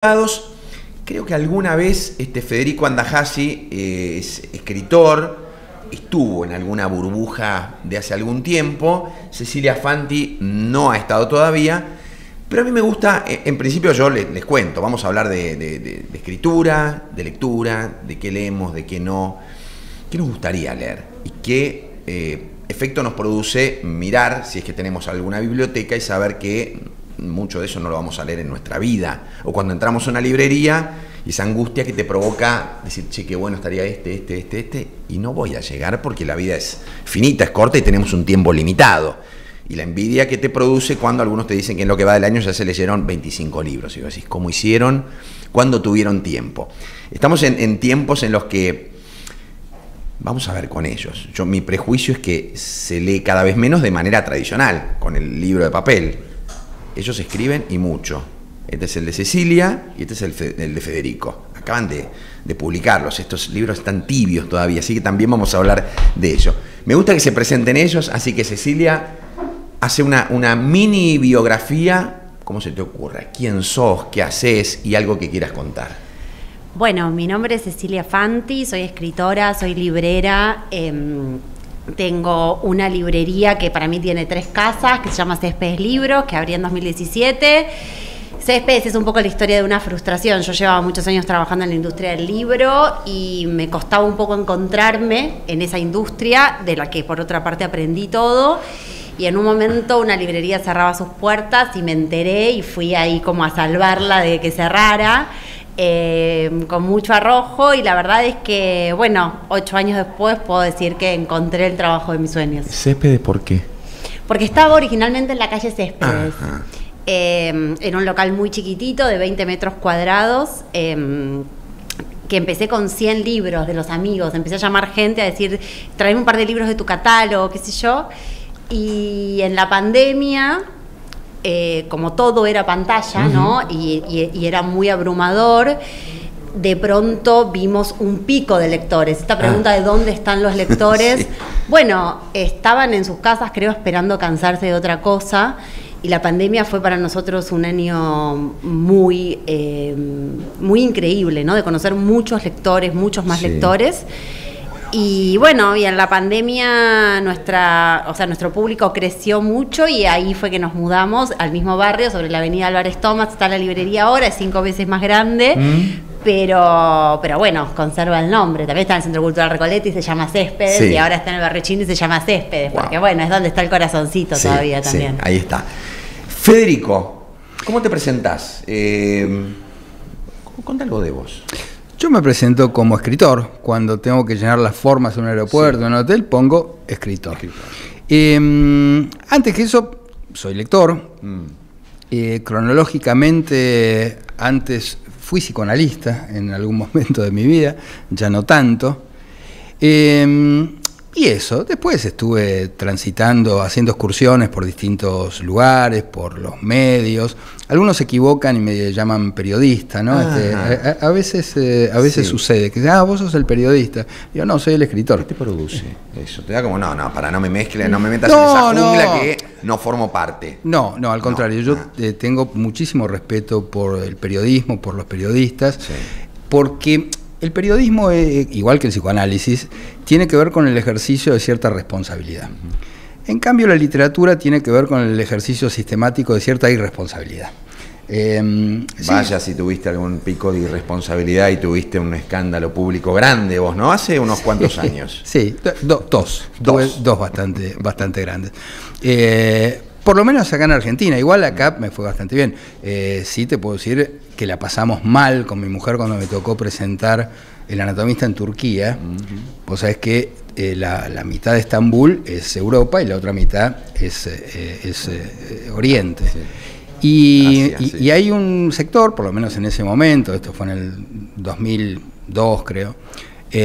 lados. Creo que alguna vez Federico Andajasi es escritor, estuvo en alguna burbuja de hace algún tiempo. Cecilia Fanti no ha estado todavía, pero a mí me gusta, en principio yo les cuento, vamos a hablar de escritura, de lectura, de qué leemos, de qué no, qué nos gustaría leer y qué efecto nos produce mirar, si es que tenemos alguna biblioteca, y saber que mucho de eso no lo vamos a leer en nuestra vida, o cuando entramos a una librería y esa angustia que te provoca decir, che, qué bueno estaría este, y no voy a llegar porque la vida es finita, es corta y tenemos un tiempo limitado, y la envidia que te produce cuando algunos te dicen que en lo que va del año ya se leyeron 25 libros, y vos decís, ¿cómo hicieron? ¿Cuándo tuvieron tiempo? Estamos en tiempos en los que vamos a ver con ellos. Mi prejuicio es que se lee cada vez menos de manera tradicional, con el libro de papel. Ellos escriben y mucho. Este es el de Cecilia y este es el de Federico. Acaban de publicarlos. Estos libros están tibios todavía, así que también vamos a hablar de ello. Me gusta que se presenten ellos, así que Cecilia hace una mini biografía. ¿Cómo se te ocurre? ¿Quién sos? ¿Qué haces? Y algo que quieras contar. Bueno, mi nombre es Cecilia Fanti, soy escritora, soy librera. Tengo una librería que para mí tiene 3 casas, que se llama Céspedes Libros, que abrí en 2017. Céspedes es un poco la historia de una frustración. Yo llevaba muchos años trabajando en la industria del libro y me costaba un poco encontrarme en esa industria, de la que por otra parte aprendí todo. Y en un momento una librería cerraba sus puertas y me enteré y fui ahí como a salvarla de que cerrara. Con mucho arrojo, y la verdad es que, bueno, 8 años después puedo decir que encontré el trabajo de mis sueños. ¿Céspedes por qué? Porque estaba originalmente en la calle Céspedes. Era un local muy chiquitito de 20 metros cuadrados, que empecé con 100 libros de los amigos. Empecé a llamar gente a decir, tráeme un par de libros de tu catálogo, qué sé yo. Y en la pandemia, como todo era pantalla, ¿no? Y era muy abrumador, de pronto vimos un pico de lectores. Esta pregunta de dónde están los lectores, sí. Bueno, estaban en sus casas, creo, esperando cansarse de otra cosa, y la pandemia fue para nosotros un año muy increíble, ¿no? De conocer muchos lectores, muchos más lectores. Y bueno, y en la pandemia nuestro público creció mucho, y ahí fue que nos mudamos al mismo barrio, sobre la avenida Álvarez Thomas. Está la librería ahora, es 5 veces más grande, pero bueno, conserva el nombre. También está en el Centro Cultural Recoleta y se llama Céspedes, sí. Y ahora está en el Barrio Chino y se llama Céspedes, porque bueno, es donde está el corazoncito, sí, todavía también. Sí, ahí está. Federico, ¿cómo te presentás? Contá algo de vos. Yo me presento como escritor. Cuando tengo que llenar las formas en un aeropuerto, sí, en un hotel, pongo escritor. Antes que eso, soy lector. Cronológicamente, antes fui psicoanalista en algún momento de mi vida, ya no tanto. Y eso, después estuve transitando, haciendo excursiones por distintos lugares, por los medios. Algunos se equivocan y me llaman periodista, ¿no? A veces sí, sucede que vos sos el periodista. Yo no, soy el escritor. ¿Qué te produce eso? Te da como, no, para no me mezcle, no me metas en esa jungla que no formo parte. No, al contrario. Yo tengo muchísimo respeto por el periodismo, por los periodistas, sí, porque el periodismo, igual que el psicoanálisis, tiene que ver con el ejercicio de cierta responsabilidad. En cambio, la literatura tiene que ver con el ejercicio sistemático de cierta irresponsabilidad. Vaya, si tuviste algún pico de irresponsabilidad y tuviste un escándalo público grande vos, ¿no? Hace unos cuantos años. Sí, dos bastante grandes. Por lo menos acá en Argentina, igual acá me fue bastante bien. Sí te puedo decir que la pasamos mal con mi mujer cuando me tocó presentar El anatomista en Turquía. Vos sabés que la mitad de Estambul es Europa y la otra mitad es Oriente. Sí. Y hay un sector, por lo menos en ese momento, esto fue en el 2002 creo,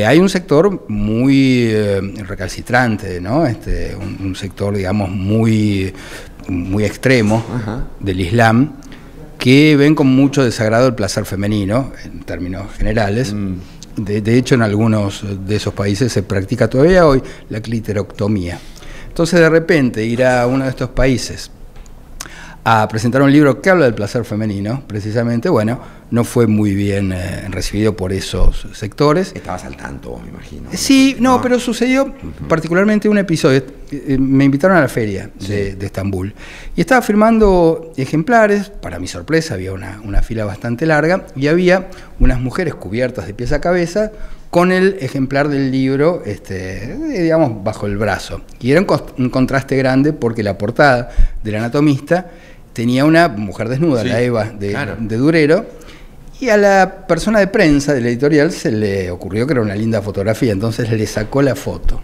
hay un sector muy recalcitrante, ¿no? Un sector, digamos, muy extremo del Islam, que ven con mucho desagrado el placer femenino, en términos generales. De hecho, en algunos de esos países se practica todavía hoy la cliterectomía. Entonces, de repente, ir a uno de estos países a presentar un libro que habla del placer femenino, precisamente. Bueno, no fue muy bien recibido por esos sectores. Estabas al tanto, me imagino. Sí, no, pero sucedió particularmente un episodio. Me invitaron a la feria de Estambul y estaba firmando ejemplares. Para mi sorpresa había una fila bastante larga y había unas mujeres cubiertas de pies a cabeza con el ejemplar del libro, digamos, bajo el brazo. Y era un contraste grande porque la portada del Anatomista tenía una mujer desnuda, sí, la Eva de Durero, y a la persona de prensa de la editorial se le ocurrió que era una linda fotografía, entonces le sacó la foto.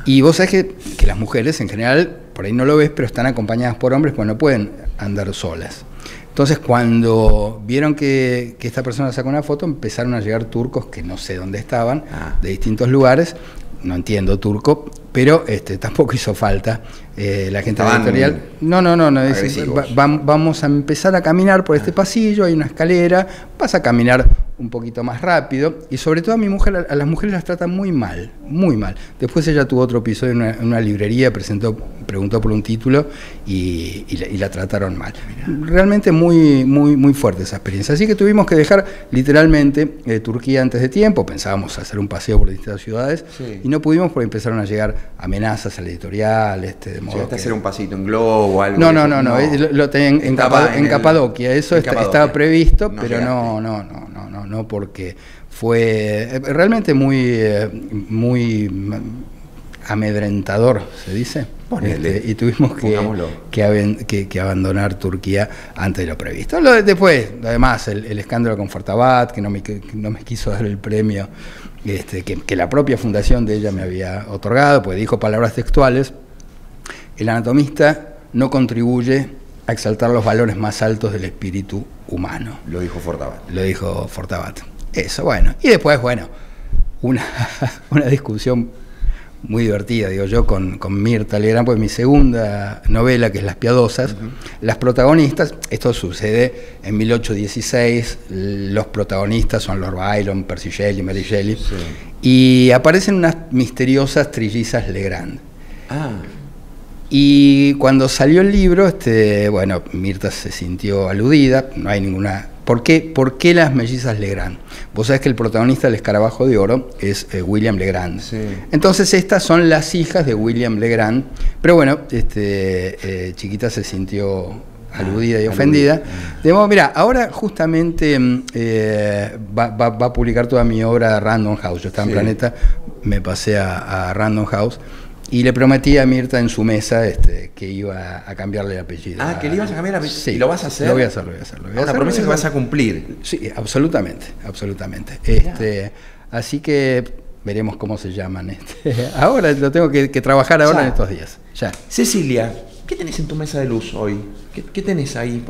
Y vos sabés que las mujeres en general, por ahí no lo ves, pero están acompañadas por hombres, pues no pueden andar solas. Entonces, cuando vieron que esta persona sacó una foto, empezaron a llegar turcos que no sé dónde estaban, de distintos lugares. No entiendo turco, pero tampoco hizo falta. La gente de la editorial... No. Dice, vamos a empezar a caminar por este pasillo, hay una escalera, vas a caminar un poquito más rápido, y sobre todo a las mujeres las tratan muy mal, muy mal. Después ella tuvo otro episodio en una librería, preguntó por un título y la trataron mal. Realmente muy fuerte esa experiencia. Así que tuvimos que dejar literalmente Turquía antes de tiempo. Pensábamos hacer un paseo por distintas ciudades, sí, y no pudimos porque empezaron a llegar amenazas a la editorial. ¿Llegaste a hacer un pasito en globo o algo? No. Lo tenía en Capadocia. Eso estaba previsto, no, pero no, porque fue realmente muy amedrentador, se dice. Y tuvimos que abandonar Turquía antes de lo previsto. Después, además, el escándalo con Fortabat, que no me quiso dar el premio que la propia fundación de ella me había otorgado, pues dijo palabras textuales: el Anatomista no contribuye a exaltar los valores más altos del espíritu humano. Lo dijo Fortabat. Eso, bueno. Y después, bueno, una discusión muy divertida, digo yo, con Mirta Legrand, pues mi segunda novela, que es Las Piadosas, las protagonistas, esto sucede en 1816, los protagonistas son Lord Byron, Percy Shelley, Mary Shelley, sí, y aparecen unas misteriosas trillizas Legrand. Y cuando salió el libro, bueno, Mirta se sintió aludida, no hay ninguna... ¿Por qué las mellizas Legrand? Vos sabés que el protagonista del Escarabajo de Oro es William Legrand. Sí. Entonces estas son las hijas de William Legrand, pero bueno, Chiquita se sintió aludida y ofendida. De modo, mira, ahora justamente va a publicar toda mi obra Random House. Yo estaba en Planeta, me pasé a Random House. Y le prometí a Mirta en su mesa que iba a cambiarle el apellido. Que le ibas a cambiar el apellido. Sí. ¿Y lo vas a hacer? Lo voy a hacer. Una promesa que vas a cumplir. Sí, absolutamente. Así que veremos cómo se llaman. Ahora lo tengo que trabajar ahora en estos días. Ya. Cecilia, ¿qué tenés en tu mesa de luz hoy? ¿Qué tenés ahí?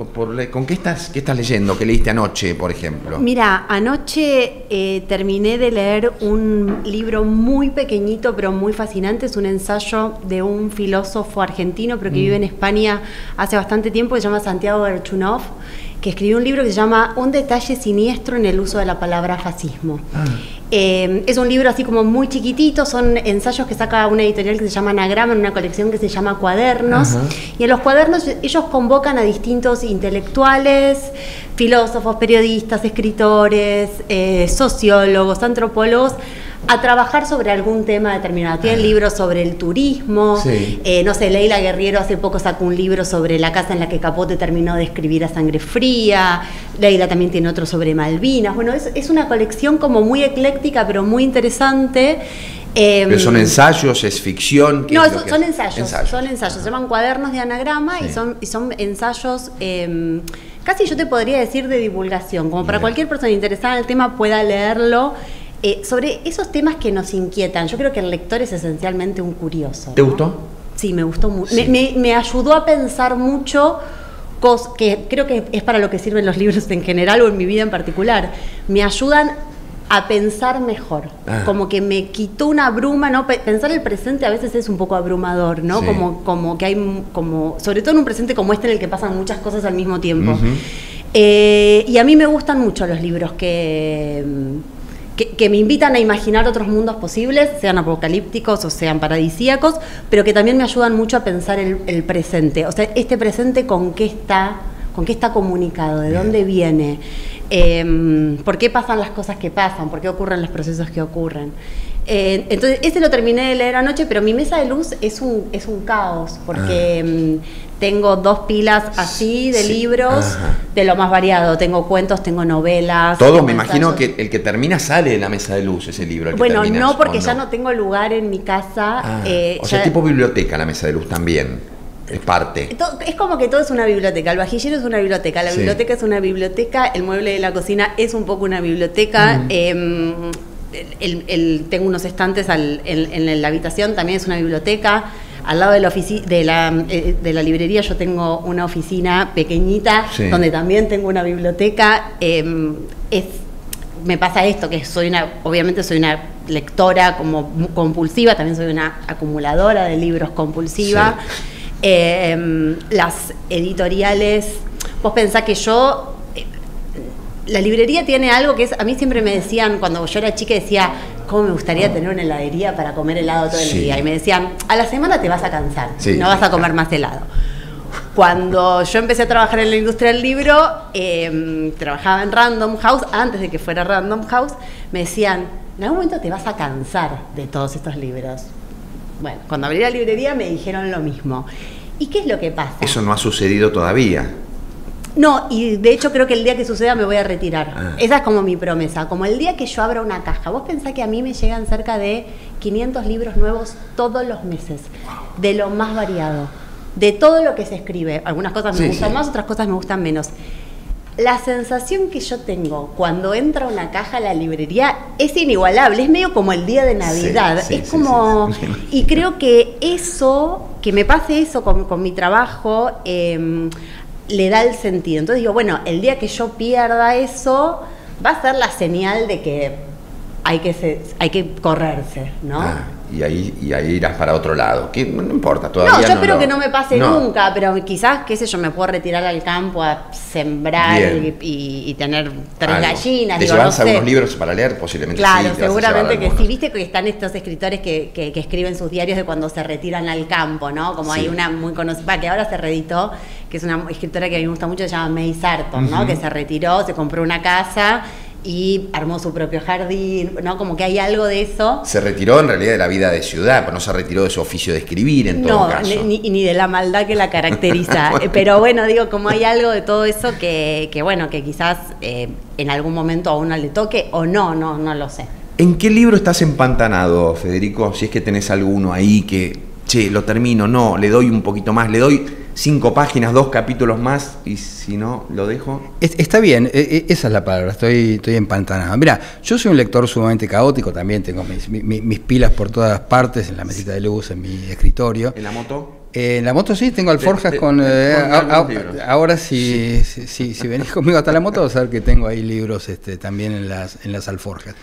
¿Con qué estás leyendo? ¿Qué leíste anoche, por ejemplo? Mira, anoche terminé de leer un libro muy pequeñito, pero muy fascinante. Es un ensayo de un filósofo argentino, pero que vive en España hace bastante tiempo, que se llama Santiago Berchunov, que escribió un libro que se llama Un detalle siniestro en el uso de la palabra fascismo. Es un libro así como muy chiquitito, son ensayos que saca una editorial que se llama Anagrama, en una colección que se llama Cuadernos. Y en los cuadernos ellos convocan a distintos intelectuales, filósofos, periodistas, escritores, sociólogos, antropólogos, a trabajar sobre algún tema determinado. Tienen libros sobre el turismo, sí, no sé, Leila Guerriero hace poco sacó un libro sobre la casa en la que Capote terminó de escribir A Sangre Fría. Leila también tiene otro sobre Malvinas. Bueno, es una colección como muy ecléctica, pero muy interesante. ¿Pero son ensayos, es ficción? No, son ensayos. Son ensayos, se llaman Cuadernos de Anagrama, sí, y son ensayos, casi yo te podría decir de divulgación, como para cualquier persona interesada en el tema pueda leerlo. Sobre esos temas que nos inquietan. Yo creo que el lector es esencialmente un curioso, ¿no? ¿Te gustó? Sí, me gustó mucho. Sí. Me ayudó a pensar mucho, que creo que es para lo que sirven los libros en general o en mi vida en particular. Me ayudan a pensar mejor. Como que me quitó una bruma, ¿no? Pensar el presente a veces es un poco abrumador, ¿no? Sí. Como que hay, sobre todo en un presente como este en el que pasan muchas cosas al mismo tiempo. Y a mí me gustan mucho los libros que que me invitan a imaginar otros mundos posibles, sean apocalípticos o sean paradisíacos, pero que también me ayudan mucho a pensar el presente. O sea, este presente con qué está comunicado, de dónde viene, por qué pasan las cosas que pasan, por qué ocurren los procesos que ocurren. Entonces, ese lo terminé de leer anoche, pero mi mesa de luz es un caos, porque tengo 2 pilas así de libros, de lo más variado. Tengo cuentos, tengo novelas. Todo, me imagino que el que termina sale de la mesa de luz, ese libro. Bueno, no, porque ya no tengo lugar en mi casa. O sea, tipo biblioteca la mesa de luz también. Es parte. Es como que todo es una biblioteca. El vajillero es una biblioteca, la biblioteca es una biblioteca, el mueble de la cocina es un poco una biblioteca. Tengo unos estantes en la habitación, también es una biblioteca. Al lado de la librería yo tengo una oficina pequeñita, donde también tengo una biblioteca. Me pasa esto, que obviamente soy una lectora como compulsiva, también soy una acumuladora de libros compulsiva. Las editoriales, vos pensás que la librería tiene algo que es, a mí siempre me decían, cuando yo era chica, decía, ¿cómo me gustaría tener una heladería para comer helado todo el día? Y me decían, a la semana te vas a cansar, no vas a comer más helado. Cuando yo empecé a trabajar en la industria del libro, trabajaba en Random House, antes de que fuera Random House, me decían, en algún momento te vas a cansar de todos estos libros. Bueno, cuando abrí la librería me dijeron lo mismo. ¿Y qué es lo que pasa? Eso no ha sucedido todavía. No, y de hecho creo que el día que suceda me voy a retirar. Esa es como mi promesa. Como el día que yo abra una caja. Vos pensás que a mí me llegan cerca de 500 libros nuevos todos los meses. De lo más variado. De todo lo que se escribe. Algunas cosas me gustan más, otras cosas me gustan menos. La sensación que yo tengo cuando entra una caja a la librería es inigualable. Es medio como el día de Navidad. Es como... Y creo que eso, que me pase eso con mi trabajo... le da el sentido. Entonces digo, bueno, el día que yo pierda eso, va a ser la señal de que hay que correrse, ¿no? Y ahí irás para otro lado, que no importa, todavía no. Yo espero que no me pase nunca, pero quizás, qué sé yo, me puedo retirar al campo a sembrar y tener 3 gallinas. ¿Te llevas algunos libros para leer? Posiblemente claro, seguramente que sí. Viste que están estos escritores que escriben sus diarios de cuando se retiran al campo, ¿no? Como hay una muy conocida, que ahora se reeditó, que es una escritora que a mí me gusta mucho, se llama May Sarton, ¿no? Que se retiró, se compró una casa y armó su propio jardín, ¿no? Como que hay algo de eso. Se retiró en realidad de la vida de ciudad, pero no se retiró de su oficio de escribir en todo caso. Ni de la maldad que la caracteriza. Pero bueno, digo, como hay algo de todo eso que bueno, que quizás en algún momento a uno le toque o no lo sé. ¿En qué libro estás empantanado, Federico? Si es que tenés alguno ahí que, lo termino, no, le doy un poquito más, le doy 5 páginas, 2 capítulos más, y si no, lo dejo. Está bien, esa es la palabra, estoy empantanado. Mirá, yo soy un lector sumamente caótico, también tengo mis pilas por todas partes, en la mesita de luz, en mi escritorio. ¿En la moto? En la moto sí, tengo alforjas con... ahora si venís conmigo hasta la moto vas a ver que tengo ahí libros también en las alforjas.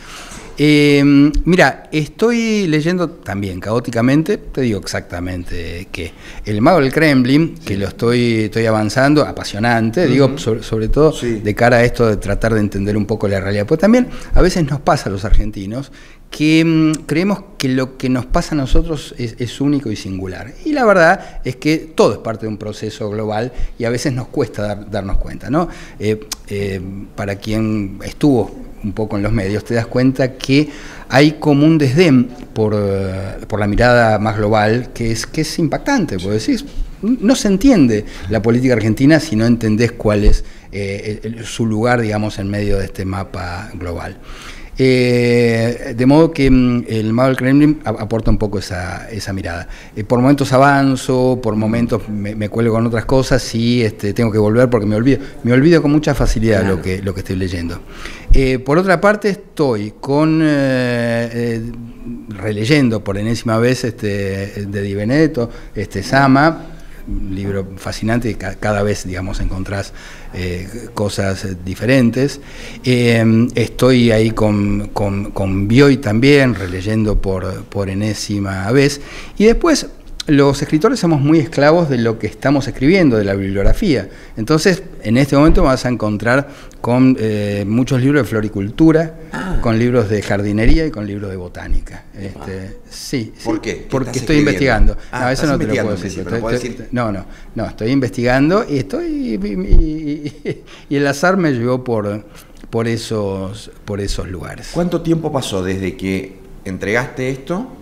Mira, estoy leyendo también caóticamente, te digo exactamente qué. El Mago del Kremlin, que lo estoy avanzando, apasionante, digo, sobre todo de cara a esto de tratar de entender un poco la realidad. Pues también a veces nos pasa a los argentinos que creemos que lo que nos pasa a nosotros es único y singular. Y la verdad es que todo es parte de un proceso global y a veces nos cuesta darnos cuenta, ¿no? Para quien estuvo un poco en los medios, te das cuenta que hay como un desdén por la mirada más global que es impactante, porque decís, no se entiende la política argentina si no entendés cuál es su lugar, digamos, en medio de este mapa global. De modo que el Mago del Kremlin aporta un poco esa mirada. Por momentos avanzo, por momentos me cuelgo con otras cosas y tengo que volver porque me olvido con mucha facilidad lo que estoy leyendo. Por otra parte estoy releyendo por enésima vez de Di Benedetto, Sama, un libro fascinante y cada vez, digamos, encontrás cosas diferentes. Estoy ahí con Bioy también, releyendo por enésima vez. Y después, los escritores somos muy esclavos de lo que estamos escribiendo, de la bibliografía. Entonces, en este momento vas a encontrar con muchos libros de floricultura, con libros de jardinería y con libros de botánica. Sí. ¿Por qué? Porque estoy investigando. Ah, no, eso no te lo puedo decir. No, estoy investigando y y el azar me llevó por esos lugares. ¿Cuánto tiempo pasó desde que entregaste esto?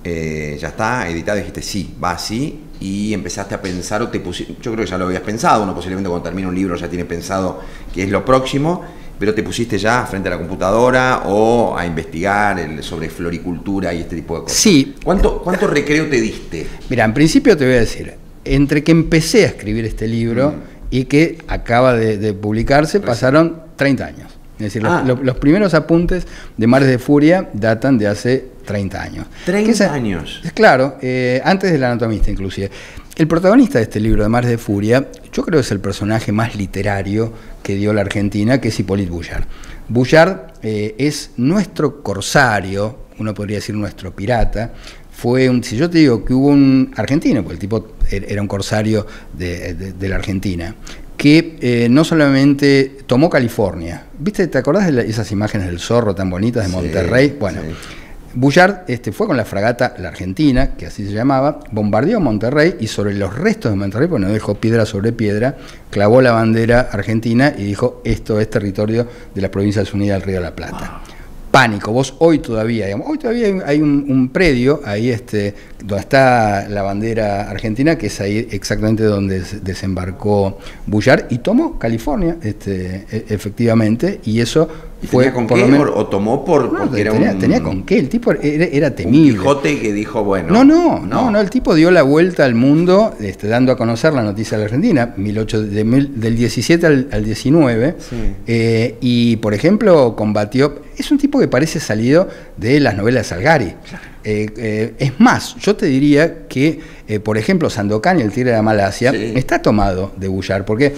Ya está editado y dijiste sí, va así, y empezaste a pensar, o te pusiste, yo creo que ya lo habías pensado, uno posiblemente cuando termina un libro ya tiene pensado qué es lo próximo, pero te pusiste ya frente a la computadora o a investigar sobre floricultura y este tipo de cosas. Sí. ¿Cuánto recreo te diste? Mira, en principio te voy a decir, entre que empecé a escribir este libro y que acaba de publicarse, pasaron 30 años. Es decir, los primeros apuntes de Mares de Furia datan de hace 30 años. 30 años. Claro, antes del Anatomista inclusive. El protagonista de este libro de Mares de Furia, yo creo que es el personaje más literario que dio la Argentina, que es Hippolyte Boullard. Boullard es nuestro corsario, uno podría decir nuestro pirata. Si yo te digo que hubo un argentino, porque el tipo era un corsario de la Argentina, que no solamente tomó California, ¿viste? ¿Te acordás de esas imágenes del zorro tan bonitas de Monterrey? Bueno, sí. Boullard fue con la fragata La Argentina, que así se llamaba, bombardeó Monterrey y sobre los restos de Monterrey, pues no dejó piedra sobre piedra, clavó la bandera argentina y dijo: esto es territorio de las Provincias Unidas del Río de la Plata. Pánico. Vos hoy todavía hay un predio ahí donde está la bandera argentina, que es ahí exactamente donde desembarcó Boullard y tomó California, efectivamente, y eso fue ¿Tenía con por qué lo menos, o tomó porque tenía con qué? El tipo era temible. Un Quijote que dijo, bueno. No, el tipo dio la vuelta al mundo, dando a conocer la noticia de la Argentina, del 17 al 19, sí. Y por ejemplo combatió, es un tipo que parece salido de las novelas de Salgari. Es más, yo te diría que, por ejemplo, Sandokan y el Tigre de la Malasia está tomado de Boullard, porque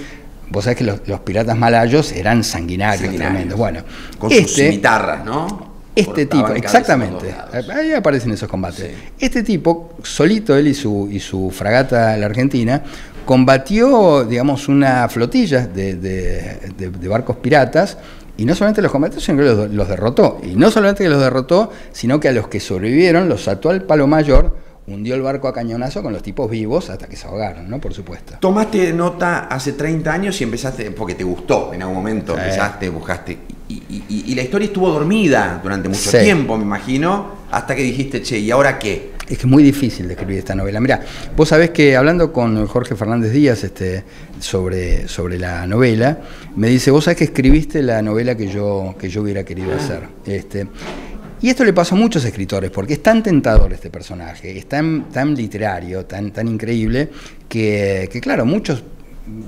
vos sabés que los piratas malayos eran sanguinarios. Tremendos. Bueno, con sus cimitarras, ¿no? Este tipo, exactamente, ahí aparecen esos combates. Sí. Este tipo, solito él y su fragata La Argentina, combatió, digamos, una flotilla de barcos piratas. Y no solamente los combatió, sino que los derrotó. Y no solamente que los derrotó, sino que a los que sobrevivieron los ató al palo mayor, hundió el barco a cañonazo con los tipos vivos hasta que se ahogaron, ¿no? Por supuesto. Tomaste nota hace 30 años y empezaste, porque te gustó en algún momento, empezaste, buscaste. Y la historia estuvo dormida durante mucho tiempo, me imagino, hasta que dijiste, che, ¿y ahora qué? Es que es muy difícil de escribir esta novela. Mirá, vos sabés que hablando con Jorge Fernández Díaz sobre la novela, me dice: vos sabés que escribiste la novela que yo hubiera querido hacer. Y esto le pasó a muchos escritores, porque es tan tentador este personaje, es tan literario, tan increíble, que claro, muchos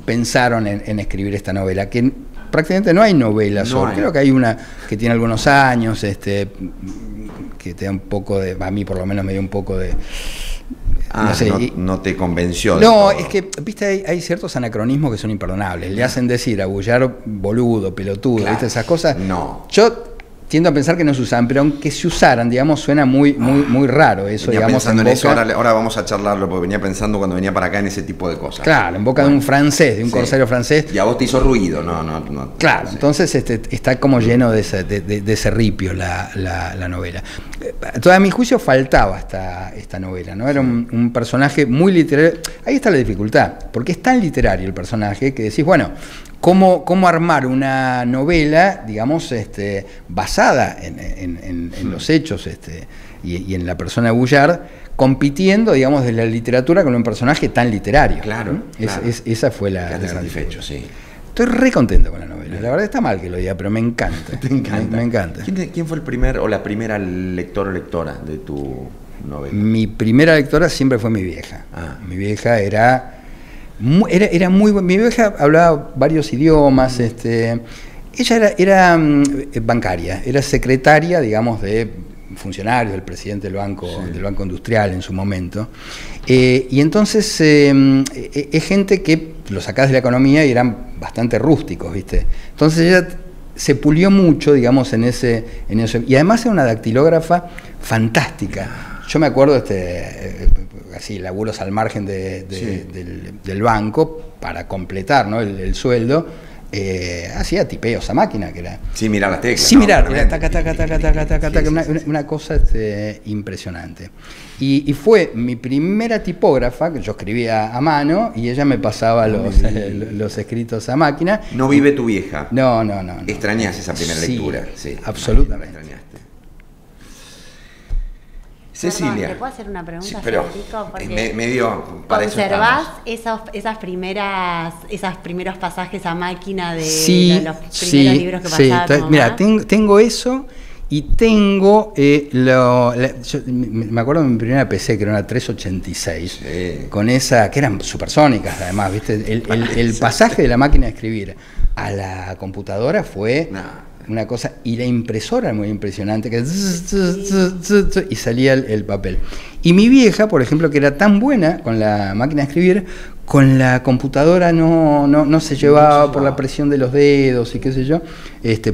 pensaron en escribir esta novela, que prácticamente no hay novelas sobre. Creo que hay una que tiene algunos años, que te da un poco de, a mí por lo menos me dio un poco de... no sé, no te convenció. No, es que, viste, hay ciertos anacronismos que son imperdonables. Le hacen decir a Boullard boludo, pelotudo, claro. ¿Viste? Esas cosas. No. Yo tiendo a pensar que no se usan, pero aunque se usaran, digamos, suena muy raro eso, venía digamos. Pensando en eso, ahora vamos a charlarlo, porque venía pensando cuando venía para acá en ese tipo de cosas. Claro, en boca de un francés, de un corsario francés. Y a vos te hizo ruido, no. Claro, entonces está como lleno de ese ripio la novela. A mi juicio faltaba esta novela, ¿no? Era un personaje muy literario. Ahí está la dificultad, porque es tan literario el personaje que decís, bueno, ¿cómo armar una novela, digamos, basada en los hechos y en la persona de Boullard, compitiendo, digamos, de la literatura con un personaje tan literario? Claro. Esa fue la gran satisfecho, sí. Estoy re contento con la novela. La verdad está mal que lo diga, pero me encanta. Te encanta. Me encanta. ¿Quién fue el primer o la primera lector o lectora de tu novela? Mi primera lectora siempre fue mi vieja. Mi vieja era muy buena. Mi vieja hablaba varios idiomas. Ella era bancaria, era secretaria, digamos, de funcionario, del presidente del Banco Industrial en su momento. Y entonces es gente que lo sacás de la economía y eran bastante rústicos, ¿viste? Entonces ella se pulió mucho, digamos, en ese y además era una dactilógrafa fantástica. Yo me acuerdo, así, laburos al margen Sí. del banco para completar, ¿no? el sueldo. Hacía tipeos a máquina, que era... Sí, mirar las teclas. Sí, ¿no? mirar, Realmente. taca, taca, taca, taca, taca, Sí, taca, sí, sí. una cosa impresionante. Y fue mi primera tipógrafa, que yo escribía a mano, y ella me pasaba los escritos a máquina. No vive tu vieja. No. Extrañás esa primera Sí, lectura. Sí, absolutamente. la extrañaste. Perdón, Cecilia. ¿te puedo hacer una pregunta, Sí, pero Federico? Porque medio para eso ¿conservás estamos. esos primeros pasajes a máquina de los primeros sí, libros que pasaba tu mamá? Mira, tengo eso y tengo yo me acuerdo de mi primera PC, que era una 386, Sí. con esa, que eran supersónicas además, ¿viste? El pasaje de la máquina de escribir a la computadora fue una cosa, y la impresora muy impresionante, que y salía el papel. Y mi vieja, por ejemplo, que era tan buena con la máquina de escribir, con la computadora no se llevaba por la presión de los dedos y qué sé yo,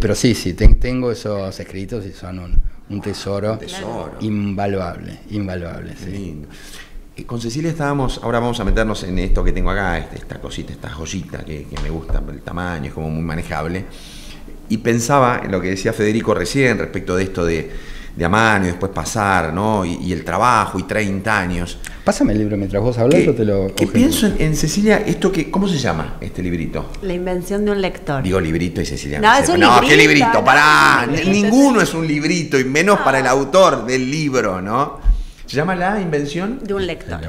pero sí, tengo esos escritos y son un tesoro, Un tesoro. invaluable, sí. Lindo. Con Cecilia ahora vamos a meternos en esto que tengo acá, esta cosita, esta joyita que me gusta, el tamaño, es como muy manejable. Y pensaba en lo que decía Federico recién respecto de esto de a mano y después pasar, ¿no? Y el trabajo y 30 años. Pásame el libro mientras vos hablas, yo te lo... ¿Qué pienso en Cecilia? ¿Cómo se llama este librito? La invención de un lector. Digo librito y Cecilia. No, es un no, librito, ¿qué librito? no, Pará, es un librito, ninguno es un librito, y menos para el autor del libro, ¿no? Se llama La invención De un lector.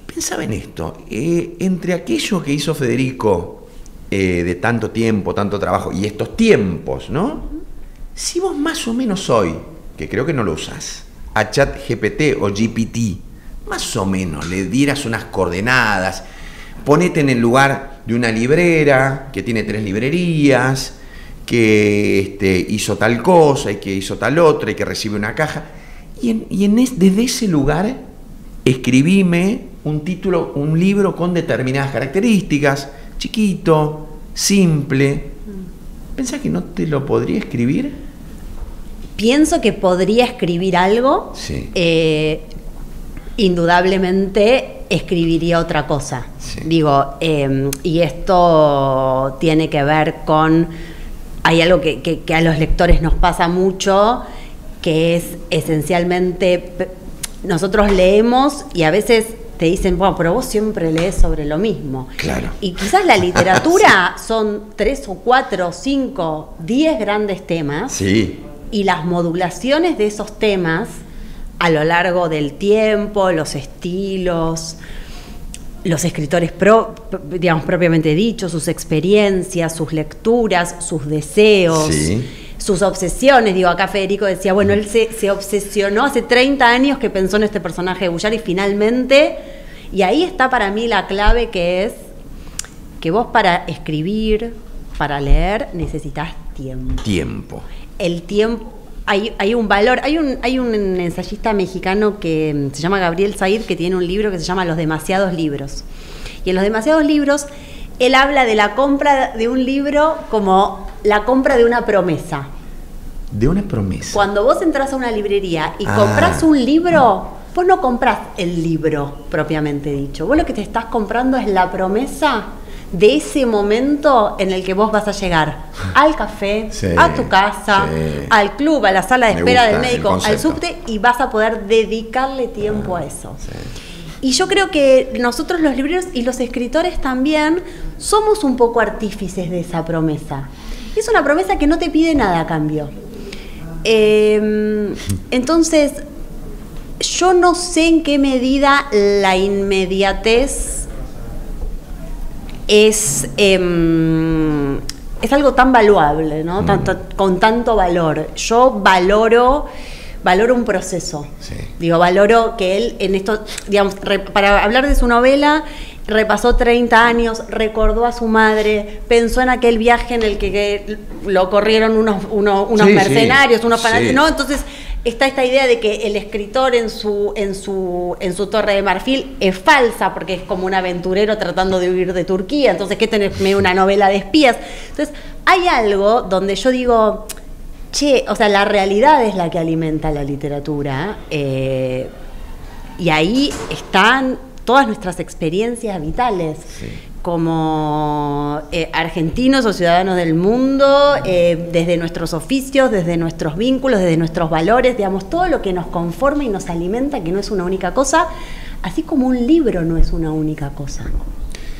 Pensaba en esto, entre aquello que hizo Federico de tanto tiempo, tanto trabajo, y estos tiempos, ¿no? Si vos más o menos hoy, que creo que no lo usás, a ChatGPT o GPT, más o menos le dieras unas coordenadas, ponete en el lugar de una librera que tiene 3 librerías, que hizo tal cosa y que hizo tal otra y que recibe una caja, desde ese lugar escribime un título, un libro con determinadas características, chiquito, simple. ¿Pensás que no te lo podría escribir? Pienso que podría escribir algo. Sí. Indudablemente escribiría otra cosa. Sí. Digo, y esto tiene que ver con... Hay algo que a los lectores nos pasa mucho, que es esencialmente... Nosotros leemos y a veces te dicen, bueno, pero vos siempre lees sobre lo mismo. Claro. Y quizás la literatura son 3 o 4 o 5, 10 grandes temas. Sí. Y las modulaciones de esos temas a lo largo del tiempo, los estilos, los escritores propiamente dichos, sus experiencias, sus lecturas, sus deseos, Sí. sus obsesiones. Digo, acá Federico decía, bueno, él se obsesionó hace 30 años que pensó en este personaje de Bullard y finalmente, y ahí está para mí la clave, que es que vos para escribir, para leer, necesitas tiempo. Tiempo. El tiempo, hay un valor, hay un ensayista mexicano que se llama Gabriel Said, que tiene un libro que se llama Los demasiados libros. Y en Los demasiados libros, él habla de la compra de un libro como la compra de una promesa. De una promesa. Cuando vos entras a una librería y compras un libro, vos no compras el libro propiamente dicho. Vos lo que te estás comprando es la promesa de ese momento en el que vos vas a llegar al café, Sí, a tu casa, sí. al club, a la sala de Me espera gusta del el médico, al concepto. subte, y vas a poder dedicarle tiempo a eso. Sí. Y yo creo que nosotros los libreros y los escritores también somos un poco artífices de esa promesa. Es una promesa que no te pide nada a cambio. Entonces, yo no sé en qué medida la inmediatez es algo tan valuable, ¿no? Con tanto valor. Yo valoro un proceso. Sí. Digo, valoro que él en esto, digamos, para hablar de su novela, repasó 30 años, recordó a su madre, pensó en aquel viaje en el que lo corrieron unos Sí, mercenarios, sí, unos fanáticos, sí. ¿no? Entonces está esta idea de que el escritor en su torre de marfil es falsa, porque es como un aventurero tratando de huir de Turquía. Entonces, ¿qué tenés? Una novela de espías. Entonces, hay algo donde yo digo, che, o sea, la realidad es la que alimenta la literatura. y ahí están todas nuestras experiencias vitales. Sí. Como argentinos o ciudadanos del mundo, desde nuestros oficios, desde nuestros vínculos, desde nuestros valores, digamos, todo lo que nos conforma y nos alimenta, que no es una única cosa, así como un libro no es una única cosa.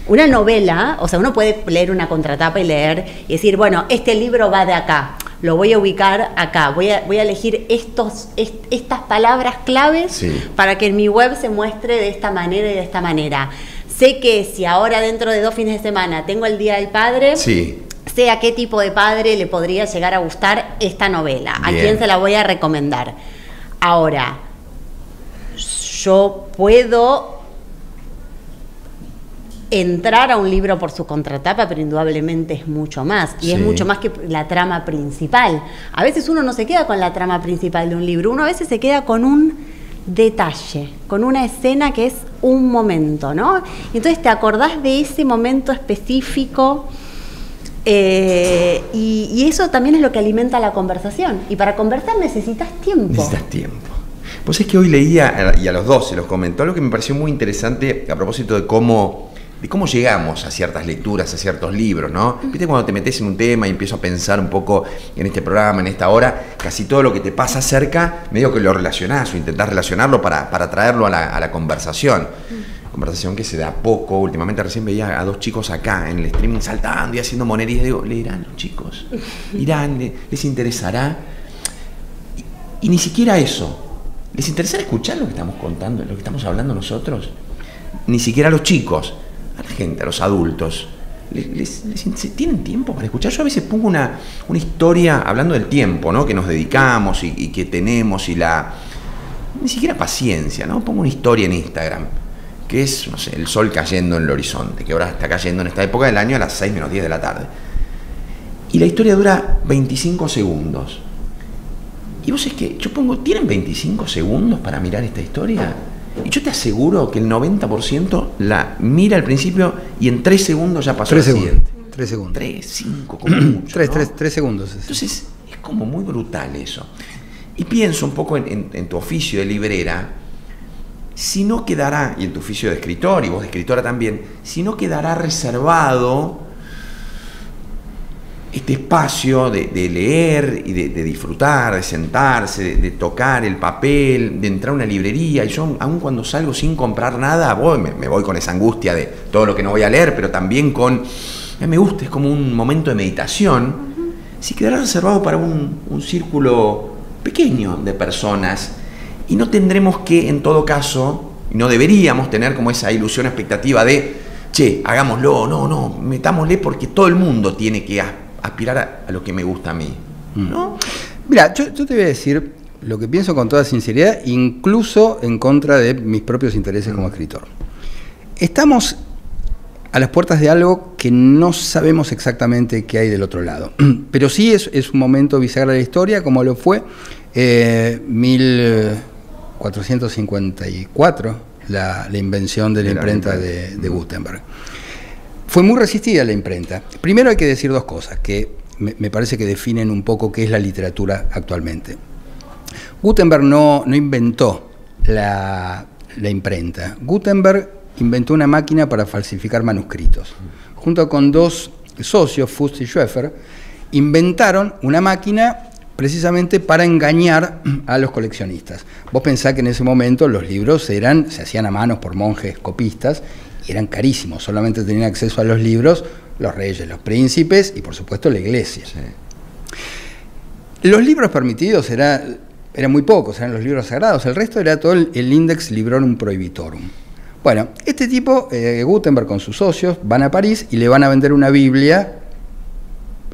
Una novela, o sea, uno puede leer una contratapa y leer y decir, bueno, este libro va de acá, lo voy a ubicar acá, voy a elegir estas palabras claves sí. para que en mi web se muestre de esta manera y de esta manera. Sé que si ahora dentro de 2 fines de semana tengo el Día del Padre, Sí. sé a qué tipo de padre le podría llegar a gustar esta novela, a Bien. quién se la voy a recomendar. Ahora, yo puedo entrar a un libro por su contratapa, pero indudablemente es mucho más, y Sí. es mucho más que la trama principal. A veces uno no se queda con la trama principal de un libro, uno a veces se queda con un detalle, con una escena que es un momento, ¿no? Entonces te acordás de ese momento específico, y eso también es lo que alimenta la conversación. Y para conversar necesitas tiempo. Necesitas tiempo. Pues es que hoy leía, y a los dos se los comentó, algo que me pareció muy interesante a propósito de cómo llegamos a ciertas lecturas, a ciertos libros, ¿no? Viste, cuando te metes en un tema y empiezo a pensar un poco en este programa, en esta hora, casi todo lo que te pasa cerca, medio que lo relacionás o intentás relacionarlo para traerlo a la conversación. Conversación que se da poco. Últimamente recién veía a 2 chicos acá en el streaming saltando y haciendo monerías. Digo, ¿leerán los chicos? ¿Irán? ¿Les interesará? Y ni siquiera eso. ¿Les interesará escuchar lo que estamos contando, lo que estamos hablando nosotros? Ni siquiera a los chicos, a la gente, a los adultos. ¿Tienen tiempo para escuchar? Yo a veces pongo una historia hablando del tiempo, ¿no? Que nos dedicamos y que tenemos, y ni siquiera paciencia, ¿no? Pongo una historia en Instagram, que es, no sé, el sol cayendo en el horizonte, que ahora está cayendo en esta época del año a las 6 menos 10 de la tarde. Y la historia dura 25 segundos. Y vos es que yo pongo, ¿tienen 25 segundos para mirar esta historia? Y yo te aseguro que el 90% la mira al principio y en 3 segundos ya pasó al siguiente. 3 segundos. 3, 5, como mucho, ¿no? 3 segundos. Entonces es como muy brutal eso. Y pienso un poco en tu oficio de librera, si no quedará, y en tu oficio de escritor, y vos de escritora también, si no quedará reservado este espacio de leer y de disfrutar, de sentarse, de tocar el papel, de entrar a una librería. Y yo, aun cuando salgo sin comprar nada, me voy con esa angustia de todo lo que no voy a leer, pero también me gusta, es como un momento de meditación. Si quedará reservado para un círculo pequeño de personas, y no tendremos que, en todo caso, no deberíamos tener como esa ilusión, expectativa de, che, hagámoslo, no, metámosle porque todo el mundo tiene que aspirar a lo que me gusta a mí, ¿no? Mira, yo te voy a decir lo que pienso con toda sinceridad, incluso en contra de mis propios intereses como escritor. Estamos a las puertas de algo que no sabemos exactamente qué hay del otro lado, pero sí es un momento bisagra de la historia, como lo fue 1454, la invención de la imprenta de Gutenberg. Fue muy resistida la imprenta. Primero hay que decir 2 cosas que me parece que definen un poco qué es la literatura actualmente. Gutenberg no inventó la imprenta. Gutenberg inventó una máquina para falsificar manuscritos. Junto con 2 socios, Fuchs y Schoeffer, inventaron una máquina precisamente para engañar a los coleccionistas. Vos pensás que en ese momento los libros se hacían a manos por monjes copistas y eran carísimos. Solamente tenían acceso a los libros los reyes, los príncipes y por supuesto la iglesia. Sí. Los libros permitidos eran muy pocos, eran los libros sagrados. El resto era todo el Index Librorum Prohibitorum. Bueno, este tipo, Gutenberg con sus socios, van a París y le van a vender una Biblia,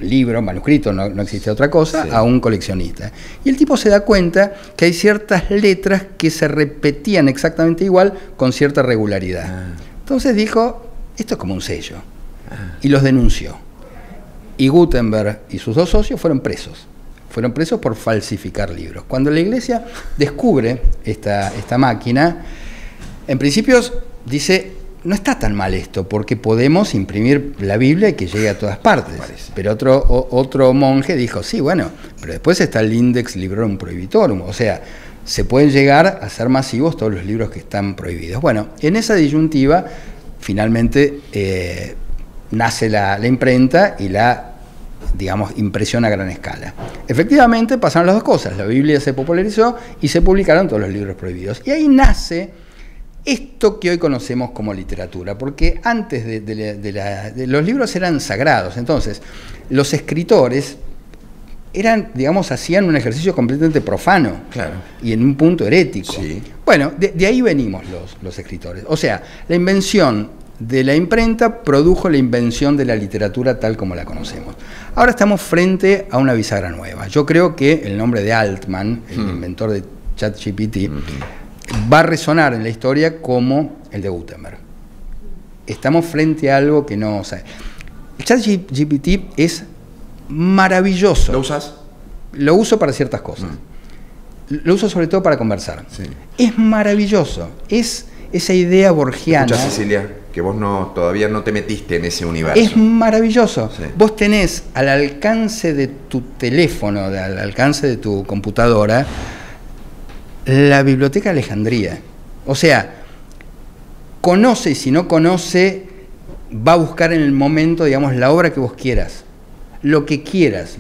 libro, manuscrito, no existe otra cosa, sí, a un coleccionista. Y el tipo se da cuenta que hay ciertas letras que se repetían exactamente igual con cierta regularidad. Entonces dijo, esto es como un sello. Y los denunció. Y Gutenberg y sus 2 socios fueron presos. Fueron presos por falsificar libros. Cuando la iglesia descubre esta máquina, en principio dice, no está tan mal esto, porque podemos imprimir la Biblia y que llegue a todas partes. Pero otro monje dijo, sí, bueno, pero después está el Index Librorum Prohibitorum, o sea, se pueden llegar a ser masivos todos los libros que están prohibidos. Bueno, en esa disyuntiva, finalmente nace la imprenta y la, digamos, impresión a gran escala. Efectivamente, pasaron las dos cosas. La Biblia se popularizó y se publicaron todos los libros prohibidos. Y ahí nace esto que hoy conocemos como literatura, porque antes de los libros eran sagrados. Entonces, los escritores eran, digamos, hacían un ejercicio completamente profano, claro, y en un punto herético. Sí. Bueno, de ahí venimos los escritores. O sea, la invención de la imprenta produjo la invención de la literatura tal como la conocemos. Ahora estamos frente a una bisagra nueva. Yo creo que el nombre de Altman, el inventor de ChatGPT, va a resonar en la historia como el de Gutenberg. Estamos frente a algo que no... O sea, el ChatGPT es maravilloso. ¿Lo usas? Lo uso para ciertas cosas. Lo uso sobre todo para conversar. Sí. Es maravilloso. Es esa idea borgiana. Escucha, Cecilia, que vos todavía no te metiste en ese universo. Es maravilloso. Sí. Vos tenés al alcance de tu teléfono, al alcance de tu computadora, la Biblioteca de Alejandría. O sea, conoce, y si no conoce, va a buscar en el momento, digamos, la obra que vos quieras. Lo que quieras,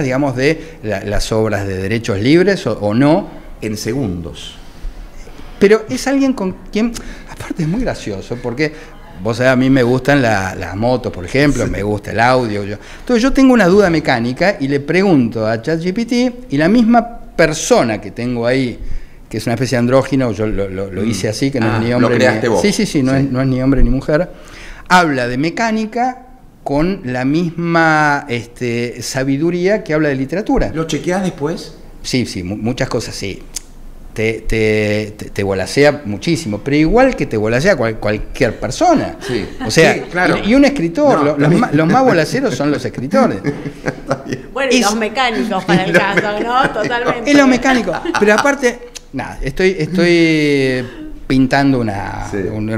digamos, de las obras de derechos libres o no. En segundos. Pero es alguien con quien, aparte es muy gracioso, porque vos sabés, a mí me gustan las motos, por ejemplo, sí, me gusta el audio. Entonces yo tengo una duda mecánica y le pregunto a ChatGPT, y la misma persona que tengo ahí, que es una especie de andrógino, yo lo hice así, que no es ni hombre. Lo creaste vos. Sí, no es ni hombre ni mujer, habla de mecánica con la misma sabiduría que habla de literatura. ¿Lo chequeás después? Sí, muchas cosas sí. Te volasea muchísimo, pero igual que te volasea cualquier persona. Sí. O sea, sí, claro. Y un escritor, los más volaceros son los escritores. Bueno, y los mecánicos para el caso, ¿no? Totalmente. Es los mecánicos. Pero aparte, nada, estoy pintando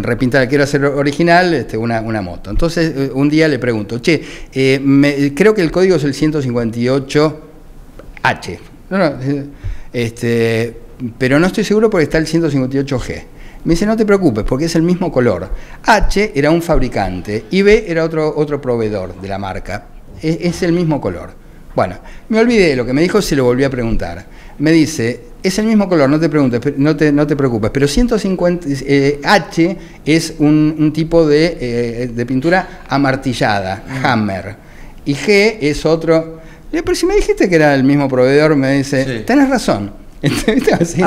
repintar, quiero hacer original, una moto. Entonces, un día le pregunto, creo que el código es el 158H. Pero no estoy seguro porque está el 158G. Me dice, no te preocupes, porque es el mismo color. H era un fabricante y B era otro proveedor de la marca. Es el mismo color. Bueno, me olvidé de lo que me dijo, se lo volví a preguntar. Me dice, es el mismo color, no te preocupes, pero 150 H es un tipo de pintura amartillada, hammer, y G es otro. Pero si me dijiste que era el mismo proveedor, me dice, sí, tenés razón. Así.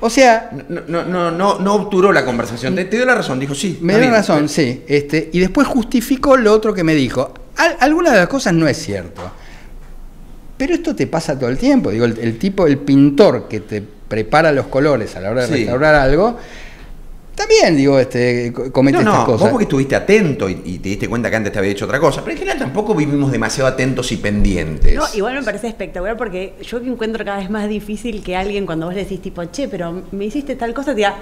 O sea, no obturó la conversación, te dio la razón, dijo sí. Me dio la razón, sí. Y después justificó lo otro que me dijo. Alguna de las cosas no es cierto. Pero esto te pasa todo el tiempo. Digo, el pintor que te prepara los colores a la hora de restaurar algo, también, digo, comete estas cosas. Vos porque estuviste atento y te diste cuenta que antes te había hecho otra cosa, pero en general tampoco vivimos demasiado atentos y pendientes. No, igual me parece espectacular porque yo encuentro cada vez más difícil que alguien cuando vos le decís tipo, pero me hiciste tal cosa, te diga,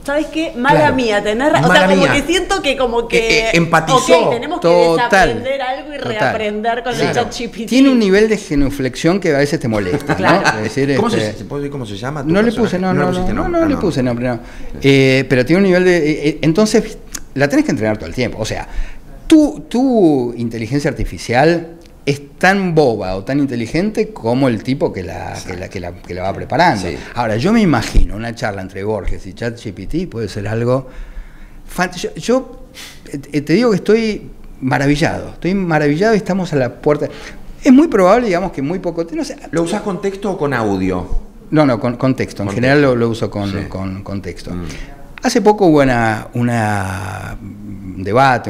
¿sabes qué? Mala mía, tenés razón. O sea, como que siento que empatizó. Ok, tenemos que desaprender algo y reaprender con el ChatGPT. Tiene un nivel de genuflexión que a veces te molesta, claro. ¿no? Es decir, ¿Cómo se llama? No le puse nombre. Pero tiene un nivel de... entonces, la tenés que entrenar todo el tiempo. O sea, tu inteligencia artificial es tan boba o tan inteligente como el tipo que la va preparando. Sí. Ahora, yo me imagino una charla entre Borges y ChatGPT puede ser algo... Yo te digo que estoy maravillado y estamos a la puerta. Es muy probable, digamos, que muy poco... No sé, ¿lo usás con texto o con audio? No, con texto. En general lo uso con texto. Hace poco hubo un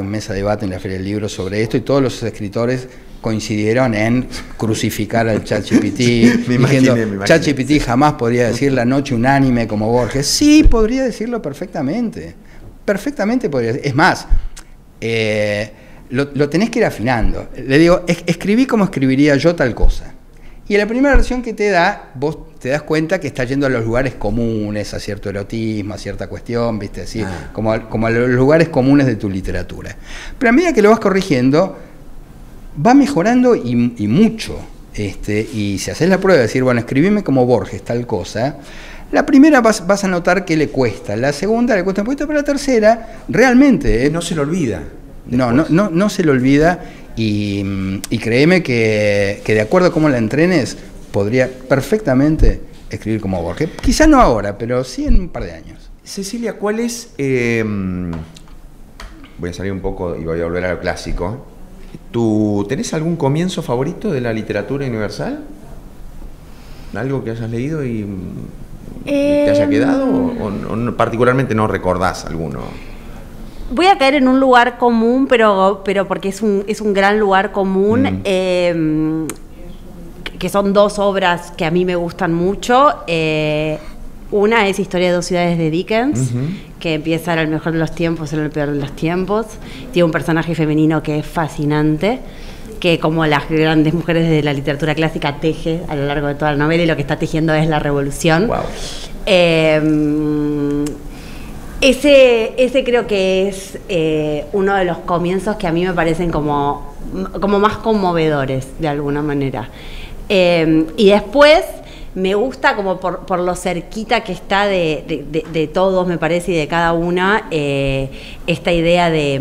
mesa de debate en la Feria del Libro sobre esto y todos los escritores coincidieron en crucificar al ChatGPT, diciendo ChatGPT jamás podría decir la noche unánime como Borges. Sí, podría decirlo perfectamente podría decir. Es más, lo tenés que ir afinando. Le digo, escribí como escribiría yo tal cosa. Y en la primera versión que te da, vos te das cuenta que está yendo a los lugares comunes, a cierto erotismo, a cierta cuestión, ¿viste? Así, como a los lugares comunes de tu literatura. Pero a medida que lo vas corrigiendo, va mejorando y mucho. y si haces la prueba de decir, bueno, escribime como Borges, tal cosa, la primera vas a notar que le cuesta, la segunda le cuesta un poquito, pero la tercera realmente... No se lo olvida. No se le olvida, y créeme que de acuerdo a cómo la entrenes, podría perfectamente escribir como Borges. Quizá no ahora, pero sí en un par de años. Cecilia, ¿cuál es...? Voy a salir un poco y voy a volver a lo clásico. ¿Tenés algún comienzo favorito de la literatura universal? ¿Algo que hayas leído y te haya quedado? ¿O particularmente no recordás alguno? Voy a caer en un lugar común, pero porque es un gran lugar común, que son dos obras que a mí me gustan mucho. Una es Historia de dos ciudades de Dickens, que empieza en el mejor de los tiempos, en el peor de los tiempos. Tiene un personaje femenino que es fascinante, que como las grandes mujeres de la literatura clásica teje a lo largo de toda la novela, y lo que está tejiendo es la revolución. Wow. Ese creo que es uno de los comienzos que a mí me parecen como más conmovedores, de alguna manera. Y después me gusta como por lo cerquita que está de todos, me parece, y de cada una, esta idea de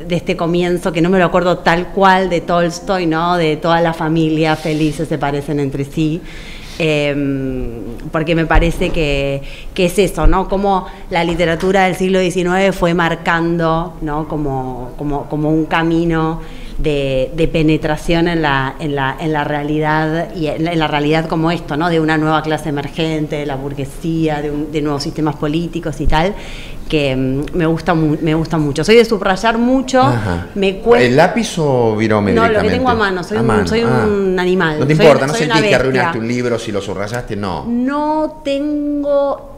este comienzo, que no me lo acuerdo tal cual, de Tolstoy, ¿no? De toda la familia felices se parecen entre sí. Porque me parece que es eso, ¿no? Como la literatura del siglo XIX fue marcando, ¿no? Como un camino de penetración en la realidad, y en la realidad como esto, ¿no? De una nueva clase emergente, de la burguesía, de nuevos sistemas políticos y tal, que me gusta mucho. Soy de subrayar mucho. Me cuesta. ¿El lápiz o virome directamente? No, lo que tengo a mano. Soy un animal. No te importa, no sentís que arruinaste un libro si lo subrayaste, no. No tengo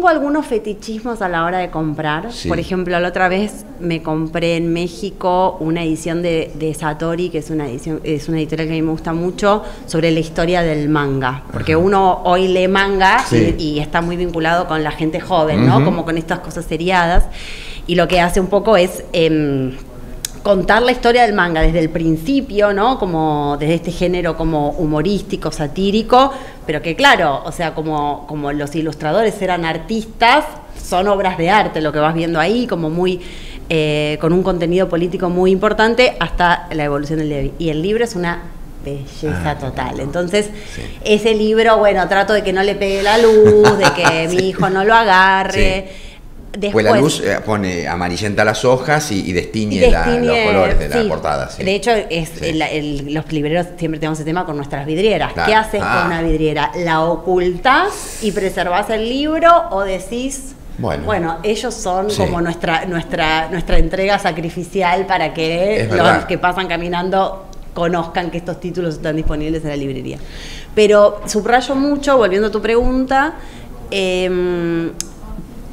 algunos fetichismos a la hora de comprar. Sí. Por ejemplo, la otra vez me compré en México una edición de Satori, que es una editorial que a mí me gusta mucho, sobre la historia del manga. Porque uno hoy lee manga, sí, y está muy vinculado con la gente joven, ¿no? Como con estas cosas seriadas. Y lo que hace un poco es contar la historia del manga desde el principio, ¿no? Como desde este género como humorístico, satírico, pero que claro, o sea, como los ilustradores eran artistas, son obras de arte lo que vas viendo ahí, como muy con un contenido político muy importante, hasta la evolución del día. Y el libro es una belleza total. Entonces, sí, ese libro, bueno, trato de que no le pegue la luz, de que mi hijo no lo agarre. Sí. Después, pues la luz pone amarillenta las hojas y destiñe los colores de la portada. Sí. De hecho, los libreros siempre tenemos ese tema con nuestras vidrieras. Claro. ¿Qué haces con una vidriera? ¿La ocultás y preservás el libro o decís, bueno, ellos son como nuestra entrega sacrificial para que los que pasan caminando conozcan que estos títulos están disponibles en la librería? Pero subrayo mucho, volviendo a tu pregunta,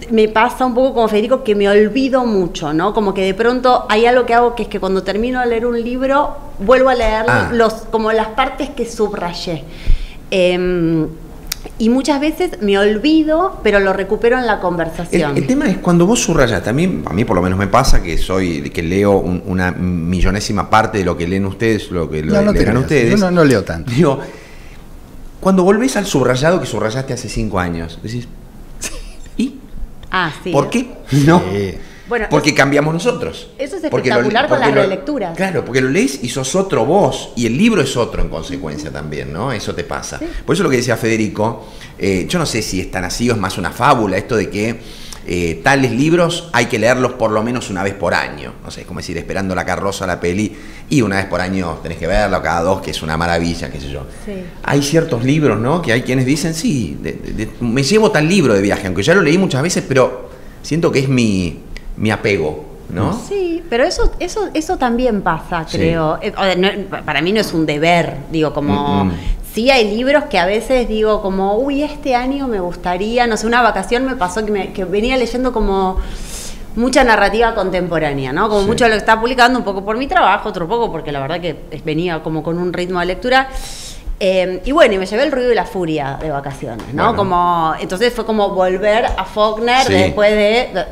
me pasa un poco como Federico, que me olvido mucho, ¿no? Como que de pronto hay algo que hago, que es que cuando termino de leer un libro, vuelvo a leer como las partes que subrayé. Y muchas veces me olvido, pero lo recupero en la conversación. El tema es cuando vos subrayaste. A mí por lo menos me pasa que leo una millonésima parte de lo que leen ustedes, lo que leerán ustedes. Yo no leo tanto. Digo, cuando volvés al subrayado que subrayaste hace 5 años, decís, ¿y? Sí. ¿Por qué? No. Bueno, porque cambiamos nosotros. Eso es espectacular con las relecturas. Claro, porque lo lees y sos otro vos, y el libro es otro en consecuencia también, ¿no? Eso te pasa. Sí. Por eso lo que decía Federico, yo no sé si es tan así o es más una fábula, esto de que tales libros hay que leerlos por lo menos una vez por año. No sé, es como decir, Esperando la carroza, la peli, y una vez por año tenés que verla, o cada 2, que es una maravilla, qué sé yo. Sí. Hay ciertos libros, ¿no? Que hay quienes dicen, sí, me llevo tal libro de viaje, aunque ya lo leí muchas veces, pero siento que es mi apego, ¿no? Sí, pero eso también pasa, creo. Sí. Para mí no es un deber, digo, como... Sí hay libros que a veces digo como, este año me gustaría, no sé, una vacación me pasó que venía leyendo como mucha narrativa contemporánea, ¿no? Como mucho de lo que estaba publicando, un poco por mi trabajo, otro poco porque la verdad que venía como con un ritmo de lectura. Y bueno, y me llevé El ruido y la furia de vacaciones, ¿no? Entonces fue como volver a Faulkner después de...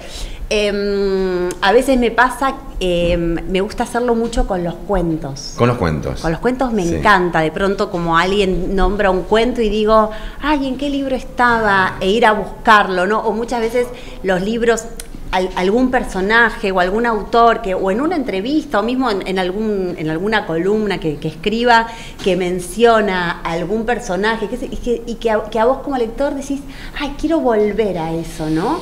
A veces me pasa, me gusta hacerlo mucho con los cuentos. Con los cuentos. Con los cuentos me encanta. De pronto, como alguien nombra un cuento y digo, ay, ¿en qué libro estaba? E ir a buscarlo, ¿no? O muchas veces los libros, algún personaje o algún autor o en una entrevista o mismo en alguna columna que escriba, que menciona algún personaje y que a vos como lector decís, ay, quiero volver a eso, ¿no?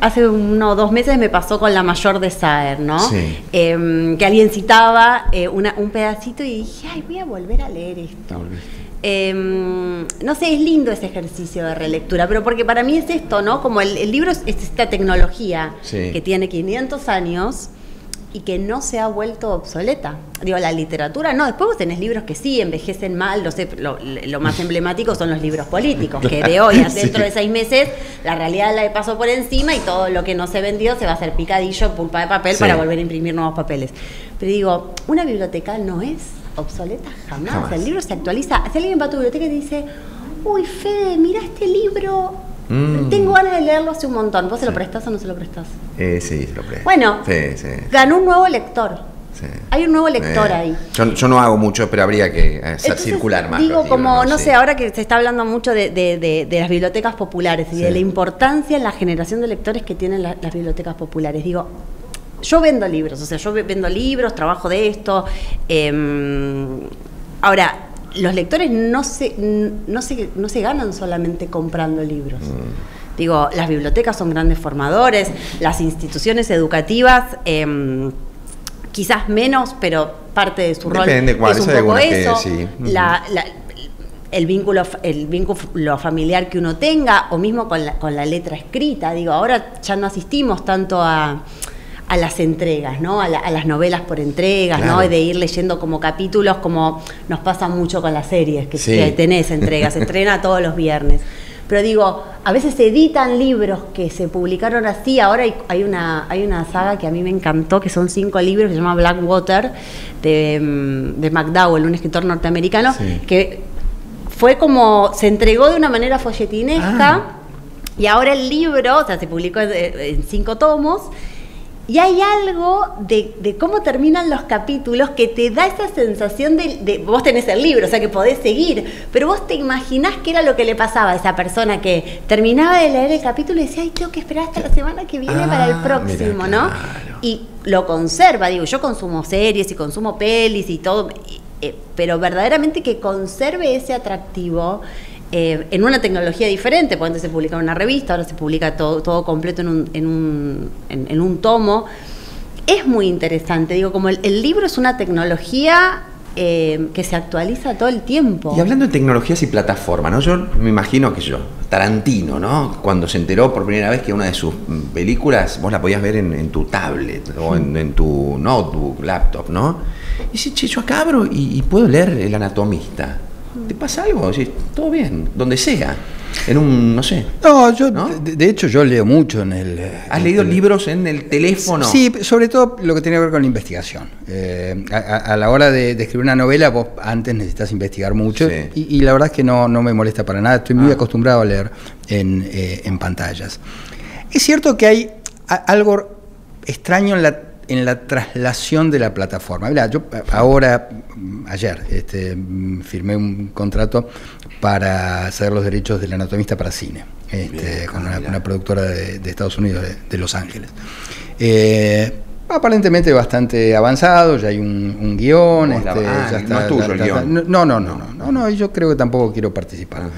Hace unos 2 meses me pasó con La Mayor de Saer, ¿no? Sí. Que alguien citaba un pedacito y dije, ay, voy a volver a leer esto. No sé, es lindo ese ejercicio de relectura, pero porque para mí es esto, ¿no? Como el libro es esta tecnología que tiene 500 años y que no se ha vuelto obsoleta. Digo, la literatura no. Después vos tenés libros que sí envejecen mal, no sé, lo más emblemático son los libros políticos, que de hoy a dentro de 6 meses la realidad la pasó por encima y todo lo que no se vendió se va a hacer picadillo, pulpa de papel para volver a imprimir nuevos papeles. Pero digo, una biblioteca no es obsoleta jamás. El libro se actualiza. Si alguien va a tu biblioteca y te dice, uy, Fede, mira este libro, tengo ganas de leerlo hace un montón. ¿Vos se lo prestás o no se lo prestás? Sí, se lo presto. Bueno, ganó un nuevo lector. Sí. Hay un nuevo lector ahí. Yo no hago mucho, pero habría que hacer circular más. Digo, los libros, como, no sé, ahora que se está hablando mucho de las bibliotecas populares y de la importancia en la generación de lectores que tienen las bibliotecas populares. Digo, yo vendo libros, o sea, yo vendo libros, trabajo de esto. Ahora, los lectores no se ganan solamente comprando libros. Digo, las bibliotecas son grandes formadores, las instituciones educativas, quizás menos, pero parte de su rol es un poco eso. El vínculo familiar que uno tenga, o mismo con la letra escrita. Digo, ahora ya no asistimos tanto a las entregas, ¿no? A las novelas por entregas, ¿no? De ir leyendo como capítulos, como nos pasa mucho con las series, que tenés entregas, se estrena todos los viernes. Pero digo, a veces se editan libros que se publicaron así. Ahora hay una saga que a mí me encantó, que son 5 libros, que se llama Blackwater, de McDowell, un escritor norteamericano, que fue como, se entregó de una manera folletinesca, y ahora el libro, o sea, se publicó en 5 tomos, y hay algo de cómo terminan los capítulos que te da esa sensación de vos tenés el libro, o sea que podés seguir, pero vos te imaginás qué era lo que le pasaba a esa persona que terminaba de leer el capítulo y decía, ay, tengo que esperar hasta la semana que viene para el próximo, ¿no? Claro. Y lo conserva, digo, yo consumo series y consumo pelis y todo, pero verdaderamente que conserve ese atractivo en una tecnología diferente, porque antes se publicaba en una revista, ahora se publica todo completo en un tomo. Es muy interesante, digo, como el libro es una tecnología que se actualiza todo el tiempo. Y hablando de tecnologías y plataformas, ¿no? Yo me imagino que Tarantino, ¿no? Cuando se enteró por primera vez que una de sus películas vos la podías ver en tu tablet o en tu notebook, laptop, ¿no? Y dice, che, yo acá abro y puedo leer El Anatomista. ¿Te pasa algo? Sí, todo bien, donde sea. En un, no sé. No, yo, ¿no? De hecho, yo leo mucho en el... ¿Has leído libros en el teléfono? Sí, sobre todo lo que tiene que ver con la investigación. A la hora de escribir una novela, vos antes necesitas investigar mucho, y la verdad es que no me molesta para nada. Estoy muy acostumbrado a leer en pantallas. Es cierto que hay algo extraño en la traslación de la plataforma. Mirá, yo ayer firmé un contrato para hacer los derechos del Anatomista para cine, con una productora de Estados Unidos, de Los Ángeles. Aparentemente bastante avanzado, ya hay un guión. Ya está, no es tuyo el guión. No, yo creo que tampoco quiero participar.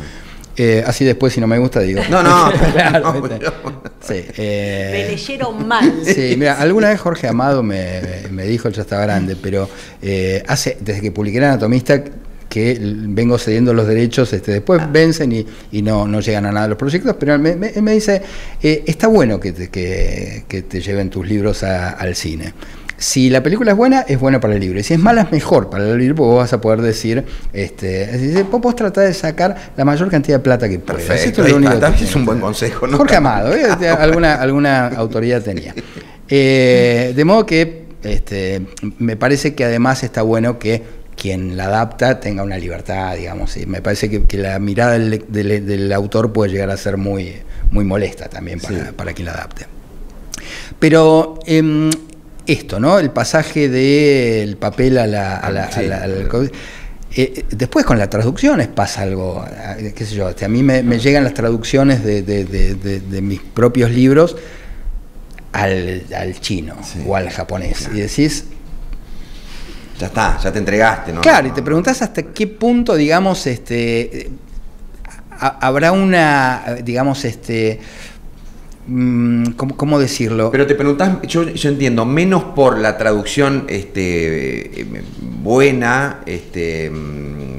Así después, si no me gusta, digo... No, claro, me leyeron mal. Sí, mira, alguna vez Jorge Amado me dijo, él ya estaba grande, pero desde que publiqué El Anatomista, que vengo cediendo los derechos, después vencen y no llegan a nada los proyectos, pero él me dice, está bueno que te lleven tus libros al cine. Si la película es buena para el libro, y si es mala es mejor para el libro, porque vos vas a poder decir, vos tratás de sacar la mayor cantidad de plata que puedas. Perfecto, es un buen consejo, ¿no? Jorge Amado, alguna autoridad tenía. De modo que me parece que además está bueno que quien la adapta tenga una libertad, digamos. Y me parece que la mirada del autor puede llegar a ser muy muy molesta también para quien la adapte. Pero esto, ¿no? El pasaje del papel después con las traducciones pasa algo, qué sé yo, a mí me llegan las traducciones de mis propios libros al chino o al japonés, y decís, ya está, ya te entregaste, ¿no? Claro, y te preguntás hasta qué punto, digamos, habrá una, digamos, ¿cómo decirlo? Pero te preguntás, yo entiendo, menos por la traducción buena,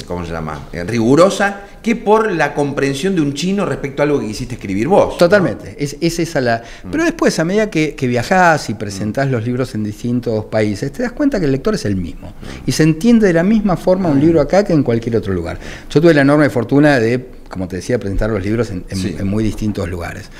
¿cómo se llama? Rigurosa, que por la comprensión de un chino respecto a algo que quisiste escribir vos. Totalmente, ¿no? Es esa la... Pero después, a medida que viajás y presentás los libros en distintos países, te das cuenta que el lector es el mismo. Y se entiende de la misma forma un libro acá que en cualquier otro lugar. Yo tuve la enorme fortuna de, como te decía, presentar los libros en muy distintos lugares.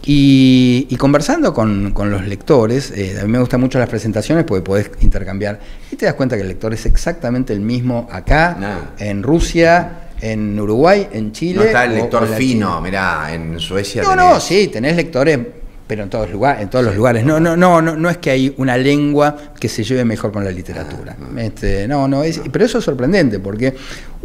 Y conversando con los lectores, a mí me gustan mucho las presentaciones porque podés intercambiar y te das cuenta que el lector es exactamente el mismo acá, en Rusia, en Uruguay, en Chile. No está el lector fino, mirá, en Suecia. No, sí, tenés lectores, pero en todos los lugares. No es que hay una lengua que se lleve mejor con la literatura. Pero eso es sorprendente, porque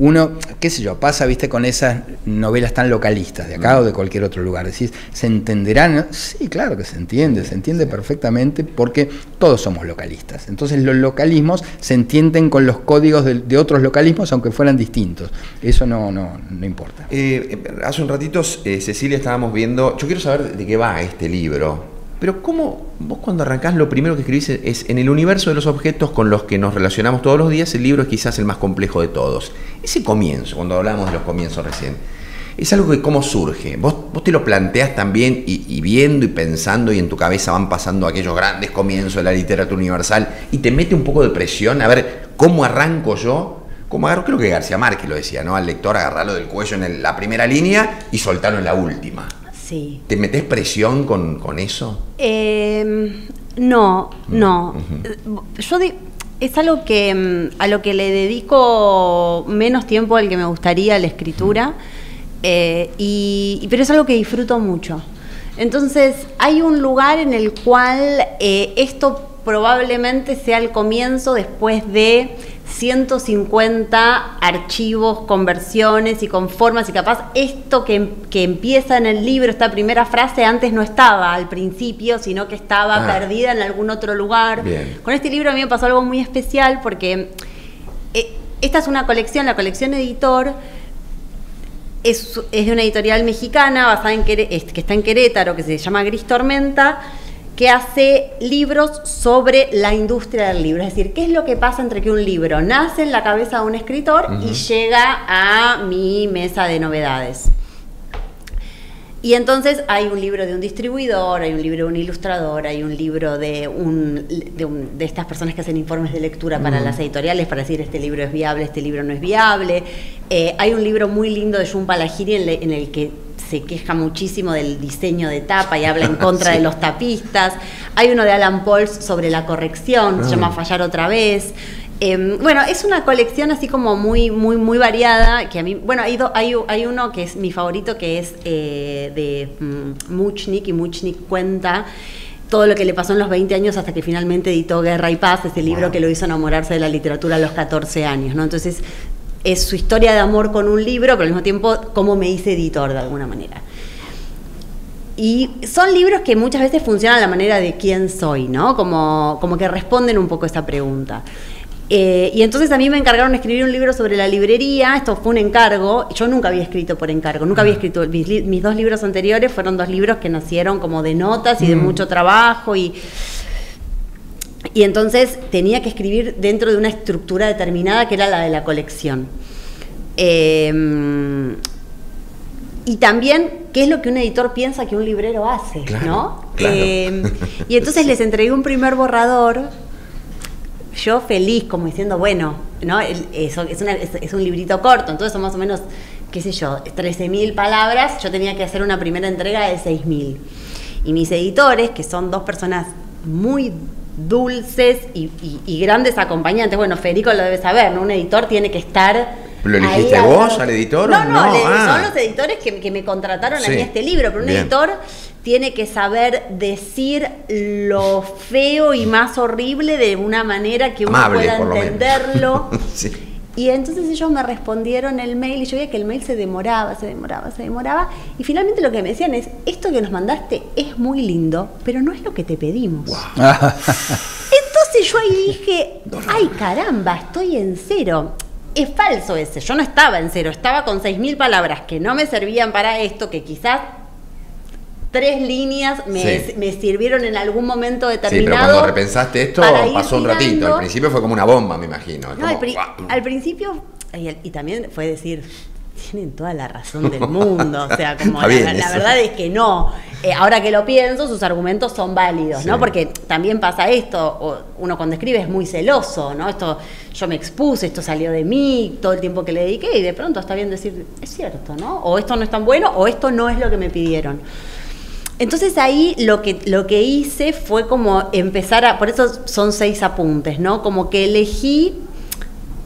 uno, qué sé yo, pasa, viste, con esas novelas tan localistas de acá o de cualquier otro lugar. Decís, ¿se entenderán? Sí, claro que se entiende perfectamente, porque todos somos localistas. Entonces los localismos se entienden con los códigos de otros localismos, aunque fueran distintos. Eso no importa. Hace un ratito, Cecilia, estábamos viendo, yo quiero saber de qué va este libro. Pero ¿cómo vos cuando arrancás lo primero que escribís es en el universo de los objetos con los que nos relacionamos todos los días? El libro es quizás el más complejo de todos. Ese comienzo, cuando hablamos de los comienzos recién, es algo que cómo surge. Vos te lo planteás también y viendo y pensando, y en tu cabeza van pasando aquellos grandes comienzos de la literatura universal y te mete un poco de presión a ver cómo arranco yo. Creo que García Márquez lo decía, ¿no? Al lector agarrarlo del cuello en la primera línea y soltarlo en la última. Sí. ¿Te metés presión con eso? No. Yo es algo que a lo que le dedico menos tiempo del que me gustaría a la escritura, pero es algo que disfruto mucho. Entonces, hay un lugar en el cual esto probablemente sea el comienzo después de 150 archivos, conversiones y con formas, y capaz esto que empieza en el libro, esta primera frase, antes no estaba al principio, sino que estaba perdida en algún otro lugar. Bien. Con este libro a mí me pasó algo muy especial porque esta es una colección, la colección Editor es de una editorial mexicana basada que está en Querétaro, que se llama Gris Tormenta, que hace libros sobre la industria del libro. Es decir, ¿qué es lo que pasa entre que un libro nace en la cabeza de un escritor y llega a mi mesa de novedades? Y entonces hay un libro de un distribuidor, hay un libro de un ilustrador, hay un libro de estas personas que hacen informes de lectura para las editoriales para decir este libro es viable, este libro no es viable. Hay un libro muy lindo de Jhumpa Lahiri en el que se queja muchísimo del diseño de tapa y habla en contra de los tapistas. Hay uno de Alan Pauls sobre la corrección, se llama Fallar otra vez. Bueno, es una colección así como muy variada, que a mí, bueno, hay uno que es mi favorito, que es de Muchnik, y Muchnik cuenta todo lo que le pasó en los 20 años hasta que finalmente editó Guerra y Paz, ese libro que lo hizo enamorarse de la literatura a los 14 años, ¿no? Entonces, es su historia de amor con un libro, pero al mismo tiempo cómo me hice editor de alguna manera. Y son libros que muchas veces funcionan a la manera de quién soy, ¿no? Como que responden un poco a esa pregunta. Y entonces a mí me encargaron de escribir un libro sobre la librería. Esto fue un encargo. Yo nunca había escrito por encargo, nunca había escrito. Mis dos libros anteriores fueron dos libros que nacieron como de notas y de mucho trabajo, y entonces tenía que escribir dentro de una estructura determinada que era la de la colección. Y también, ¿qué es lo que un editor piensa que un librero hace? Claro, ¿no? Claro. Y entonces les entregué un primer borrador, yo feliz, como diciendo, bueno, ¿no? Es un librito corto, entonces son más o menos, qué sé yo, 13.000 palabras, yo tenía que hacer una primera entrega de 6.000. Y mis editores, que son dos personas muy dulces y grandes acompañantes, bueno, Federico lo debe saber, ¿no? Un editor tiene que estar ¿Lo elegiste ahí vos al editor? No, son los editores que me contrataron a mí este libro, pero un editor tiene que saber decir lo feo y más horrible de una manera que uno pueda entenderlo. Sí. Y entonces ellos me respondieron el mail y yo veía que el mail se demoraba. Y finalmente lo que me decían es, esto que nos mandaste es muy lindo, pero no es lo que te pedimos. Wow. Entonces yo ahí dije, ay caramba, estoy en cero. Es falso ese, yo no estaba en cero, estaba con 6.000 palabras que no me servían para esto, que quizás 3 líneas me sirvieron en algún momento determinado. Sí, pero cuando repensaste esto pasó un ratito. Al principio fue como una bomba, me imagino. No, al principio, y también fue decir, tienen toda la razón del mundo. O sea, como la verdad es que no. Ahora que lo pienso, sus argumentos son válidos, ¿no? Porque también pasa esto, uno cuando escribe es muy celoso, ¿no? Esto, yo me expuse, esto salió de mí, todo el tiempo que le dediqué, y de pronto está bien decir, es cierto, ¿no? O esto no es tan bueno, o esto no es lo que me pidieron. Entonces ahí lo que hice fue como empezar por eso son 6 apuntes, ¿no? Como que elegí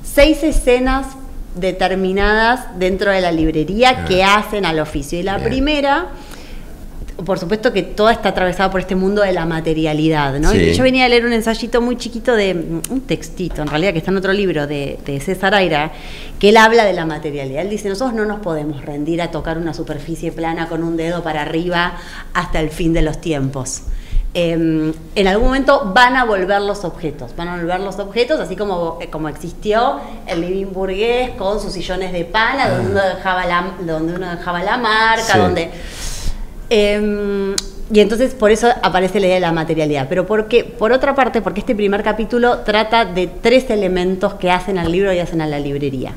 6 escenas determinadas dentro de la librería que hacen al oficio. Y la primera, por supuesto que toda está atravesada por este mundo de la materialidad, ¿no? Y yo venía a leer un ensayito muy chiquito un textito, en realidad, que está en otro libro de César Aira, que él habla de la materialidad. Él dice, nosotros no nos podemos rendir a tocar una superficie plana con un dedo para arriba hasta el fin de los tiempos. En algún momento van a volver los objetos, así como existió el living burgués con sus sillones de pana, donde uno dejaba la marca, donde... y entonces por eso aparece la idea de la materialidad. Pero por otra parte, porque este primer capítulo trata de 3 elementos que hacen al libro y hacen a la librería.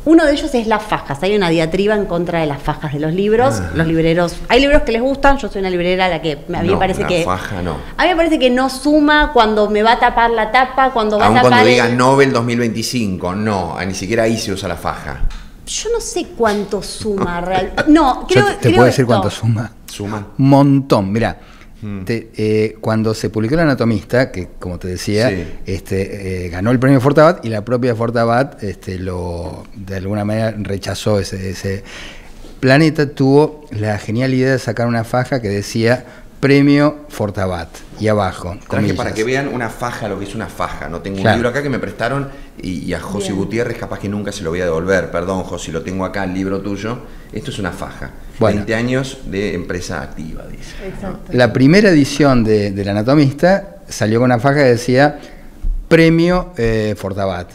Uno de ellos es las fajas. Hay una diatriba en contra de las fajas de los libros. Los libreros, hay libros que les gustan. Yo soy una librera a la que a mí me parece que faja no. A mí me parece que no suma cuando me va a tapar la tapa, cuando va a tapar. Cuando diga Nobel 2025, no, ni siquiera ahí se usa la faja. Yo no sé cuánto suma realmente. No, creo te puedo decir cuánto suma. Suma. Montón, mirá. Cuando se publicó El Anatomista, que como te decía, ganó el premio Fortabat y la propia Fortabat de alguna manera rechazó ese. Planeta tuvo la genial idea de sacar una faja que decía Premio Fortabat y abajo, comillas. Para que vean una faja, lo que es una faja. No tengo un libro acá que me prestaron y a José Gutiérrez capaz que nunca se lo voy a devolver. Perdón, José, lo tengo acá, el libro tuyo. Esto es una faja. 20 años de empresa activa, dice. Exacto. La primera edición del Anatomista salió con una faja que decía Premio Fortabat,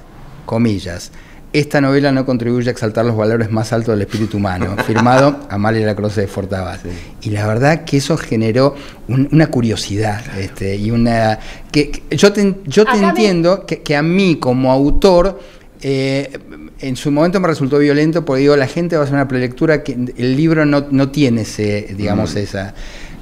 comillas. Esta novela no contribuye a exaltar los valores más altos del espíritu humano. Firmado Amalia Lacroze de Fortabat. Y la verdad que eso generó una curiosidad. Y una que yo te entiendo que a mí como autor en su momento me resultó violento porque digo, la gente va a hacer una prelectura que el libro no tiene esa...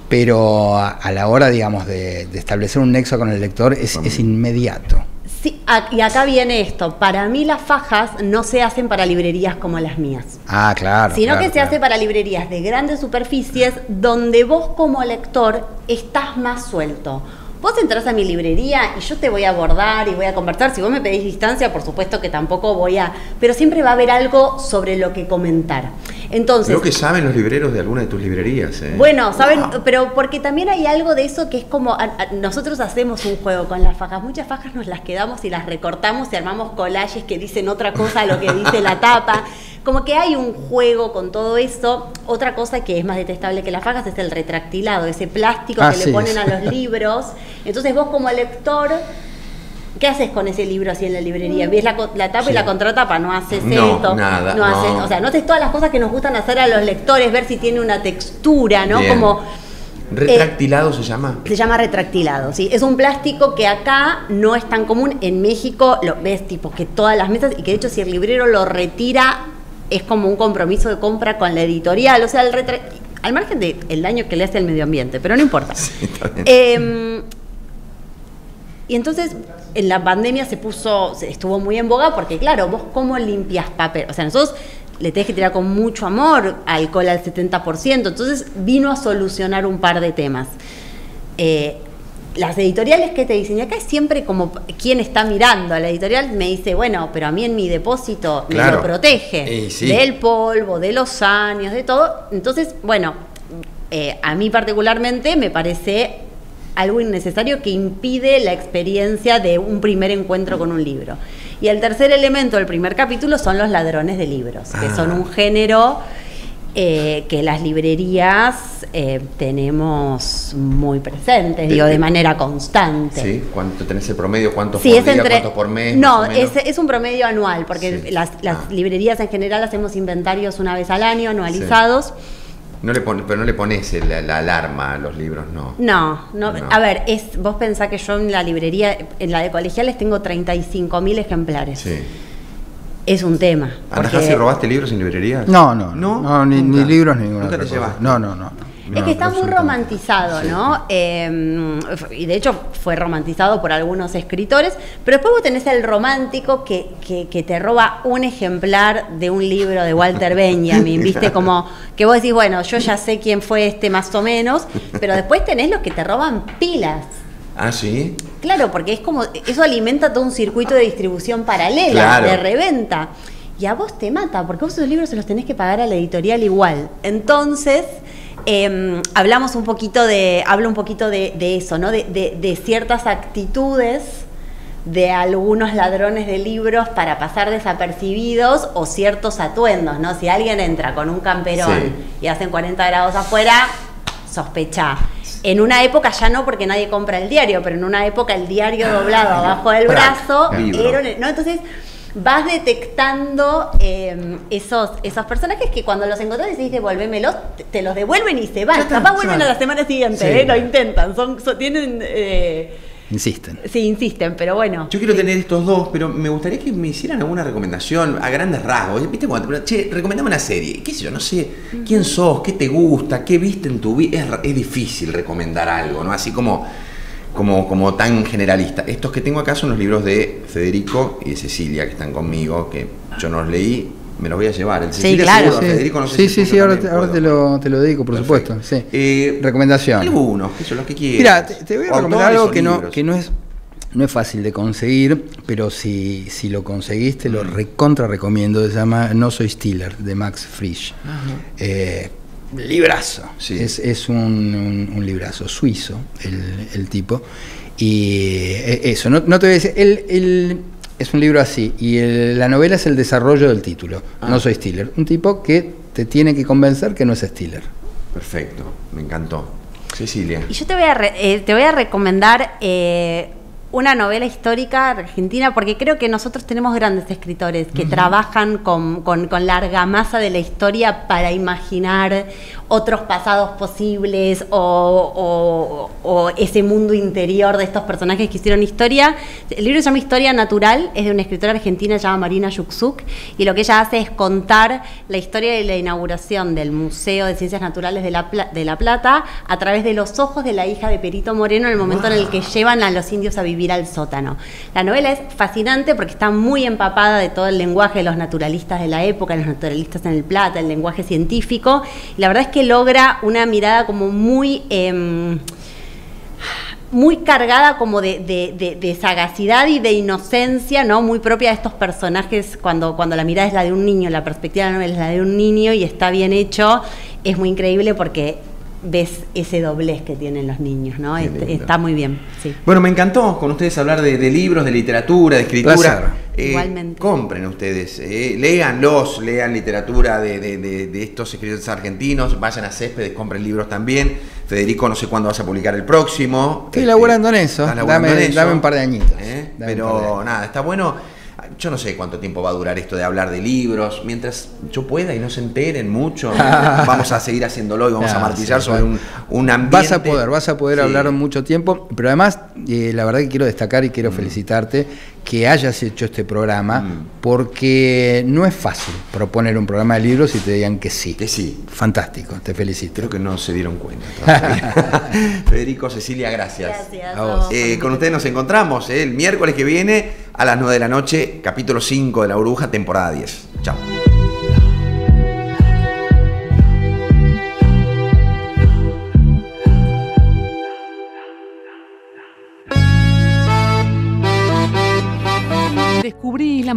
Pero a la hora, digamos, de establecer un nexo con el lector es inmediato. Sí, y acá viene esto. Para mí las fajas no se hacen para librerías como las mías. Ah, claro. Sino que se hace para librerías de grandes superficies donde vos como lector estás más suelto. Vos entrás a mi librería y yo te voy a abordar y voy a conversar. Si vos me pedís distancia, por supuesto que tampoco voy a... Pero siempre va a haber algo sobre lo que comentar. Entonces... Creo que saben los libreros de alguna de tus librerías. Bueno, saben, pero porque también hay algo de eso que es como... nosotros hacemos un juego con las fajas. Muchas fajas nos las quedamos y las recortamos y armamos collages que dicen otra cosa a lo que dice la tapa. Como que hay un juego con todo eso. Otra cosa que es más detestable que las fajas es el retractilado, ese plástico que le ponen a los libros. Entonces vos como lector, ¿qué haces con ese libro así en la librería? ¿Ves la tapa y la contratapa? No haces esto. Nada, no haces, o sea, no haces todas las cosas que nos gustan hacer a los lectores, ver si tiene una textura, ¿no? Bien. Como... ¿Retractilado se llama? Se llama retractilado, sí. Es un plástico que acá no es tan común. En México lo ves tipo que todas las mesas, y que de hecho si el librero lo retira es como un compromiso de compra con la editorial. O sea, al margen del daño que le hace al medio ambiente, pero no importa. Sí, está bien. Y entonces en la pandemia estuvo muy en boga porque claro, vos cómo limpias papel. O sea, nosotros le tenés que tirar con mucho amor, alcohol al 70%, entonces vino a solucionar un par de temas. las editoriales que te dicen, y acá es siempre como quién está mirando. La editorial me dice, bueno, pero a mí en mi depósito me lo protege sí. del polvo, de los años, de todo. Entonces, bueno, a mí particularmente me parece algo innecesario que impide la experiencia de un primer encuentro con un libro. Y el tercer elemento del primer capítulo son los ladrones de libros, que son un género que las librerías tenemos muy presentes, digo, de manera constante. ¿Sí? ¿Cuánto tenés el promedio? ¿Cuántos sí, por día? ¿Cuántos por mes? No, es un promedio anual, porque sí. las librerías en general hacemos inventarios una vez al año, anualizados. Sí. Pero no le pones la alarma a los libros, ¿no? No. A ver, vos pensás que yo en la librería, en la de colegiales, tengo 35.000 ejemplares. Sí. Es un tema. ¿Andás si robaste libros en librerías? No, ni libros ni ninguna ¿Nunca otra te cosa. llevaste? No. Es que está muy romantizado, ¿no? Y de hecho fue romantizado por algunos escritores, pero después vos tenés el romántico que te roba un ejemplar de un libro de Walter Benjamin, ¿viste? Como que vos decís, bueno, yo ya sé quién fue más o menos, pero después tenés los que te roban pilas. ¿Ah, sí? Claro, porque es como, eso alimenta todo un circuito de distribución paralela, claro, de reventa. Y a vos te mata, porque vos esos libros se los tenés que pagar a la editorial igual. Entonces, hablo un poquito de eso, ¿no? De ciertas actitudes de algunos ladrones de libros para pasar desapercibidos, o ciertos atuendos, ¿no? Si alguien entra con un camperón y hacen 40 grados afuera, sospechá. En una época ya no, porque nadie compra el diario, pero en una época el diario doblado abajo del brazo era, ¿no? Entonces vas detectando esos personajes que cuando los encontrás decís devuélvemelos, te los devuelven y se van. Capaz vuelven a la semana siguiente, lo intentan, tienen... Insisten. Sí, insisten, pero bueno. Yo quiero tener estos dos, pero me gustaría que me hicieran alguna recomendación a grandes rasgos. ¿Viste? Recomendame una serie. ¿Qué sé yo? No sé. ¿Quién sos? ¿Qué te gusta? ¿Qué viste en tu vida? Es difícil recomendar algo, ¿no? Así como tan generalista. Estos que tengo acá son los libros de Federico y de Cecilia, que están conmigo, que yo no los leí. Me los voy a llevar. El Cecilia, claro. Seguro, Federico, no sé Sí, ahora te lo dedico, por Perfecto. supuesto. Sí. Recomendación. Algunos, que son los que quieras. Mira, te voy a recomendar algo que no es fácil de conseguir, pero si lo conseguiste, lo recontra recomiendo. Se llama No soy Stiller, de Max Frisch. Librazo. Sí. Es un librazo suizo, el tipo. Y eso, no te voy a decir... Es un libro así, y la novela es el desarrollo del título. No soy Stiller. Un tipo que te tiene que convencer que no es Stiller. Perfecto, me encantó. Cecilia. Y yo te voy a recomendar una novela histórica argentina, porque creo que nosotros tenemos grandes escritores que trabajan con la argamasa de la historia para imaginar otros pasados posibles o ese mundo interior de estos personajes que hicieron historia. El libro se llama Historia Natural, es de una escritora argentina llamada Marina Yuksuk, y lo que ella hace es contar la historia de la inauguración del Museo de Ciencias Naturales de La Plata a través de los ojos de la hija de Perito Moreno en el momento en el que llevan a los indios a vivir al sótano. La novela es fascinante porque está muy empapada de todo el lenguaje de los naturalistas de la época, los naturalistas en el Plata, el lenguaje científico, y la verdad es que logra una mirada como muy cargada como de sagacidad y de inocencia, ¿no? Muy propia de estos personajes cuando la mirada es la de un niño, la perspectiva de la novela es la de un niño y está bien hecho. Es muy increíble porque ves ese doblez que tienen los niños, ¿no? Está muy bien, sí. Bueno, me encantó con ustedes hablar de libros, de literatura, de escritura. Igualmente. Compren ustedes, lean literatura de estos escritores argentinos, vayan a Céspedes, compren libros también. Federico, no sé cuándo vas a publicar el próximo. Estoy laburando en eso. Dame un par de añitos. Pero nada, está bueno. Yo no sé cuánto tiempo va a durar esto de hablar de libros. Mientras yo pueda y no se enteren mucho, vamos a seguir haciéndolo y vamos a martillar sobre un ambiente. Vas a poder hablar mucho tiempo, pero además, la verdad que quiero destacar y quiero felicitarte que hayas hecho este programa, porque no es fácil proponer un programa de libros y te digan que sí. Que sí. Fantástico, te felicito. Creo que no se dieron cuenta todavía. Federico, Cecilia, gracias. Gracias a vos. Con ustedes nos encontramos el miércoles que viene a las 9 de la noche, capítulo 5 de La Burbuja, temporada 10. Chao. Descubrí la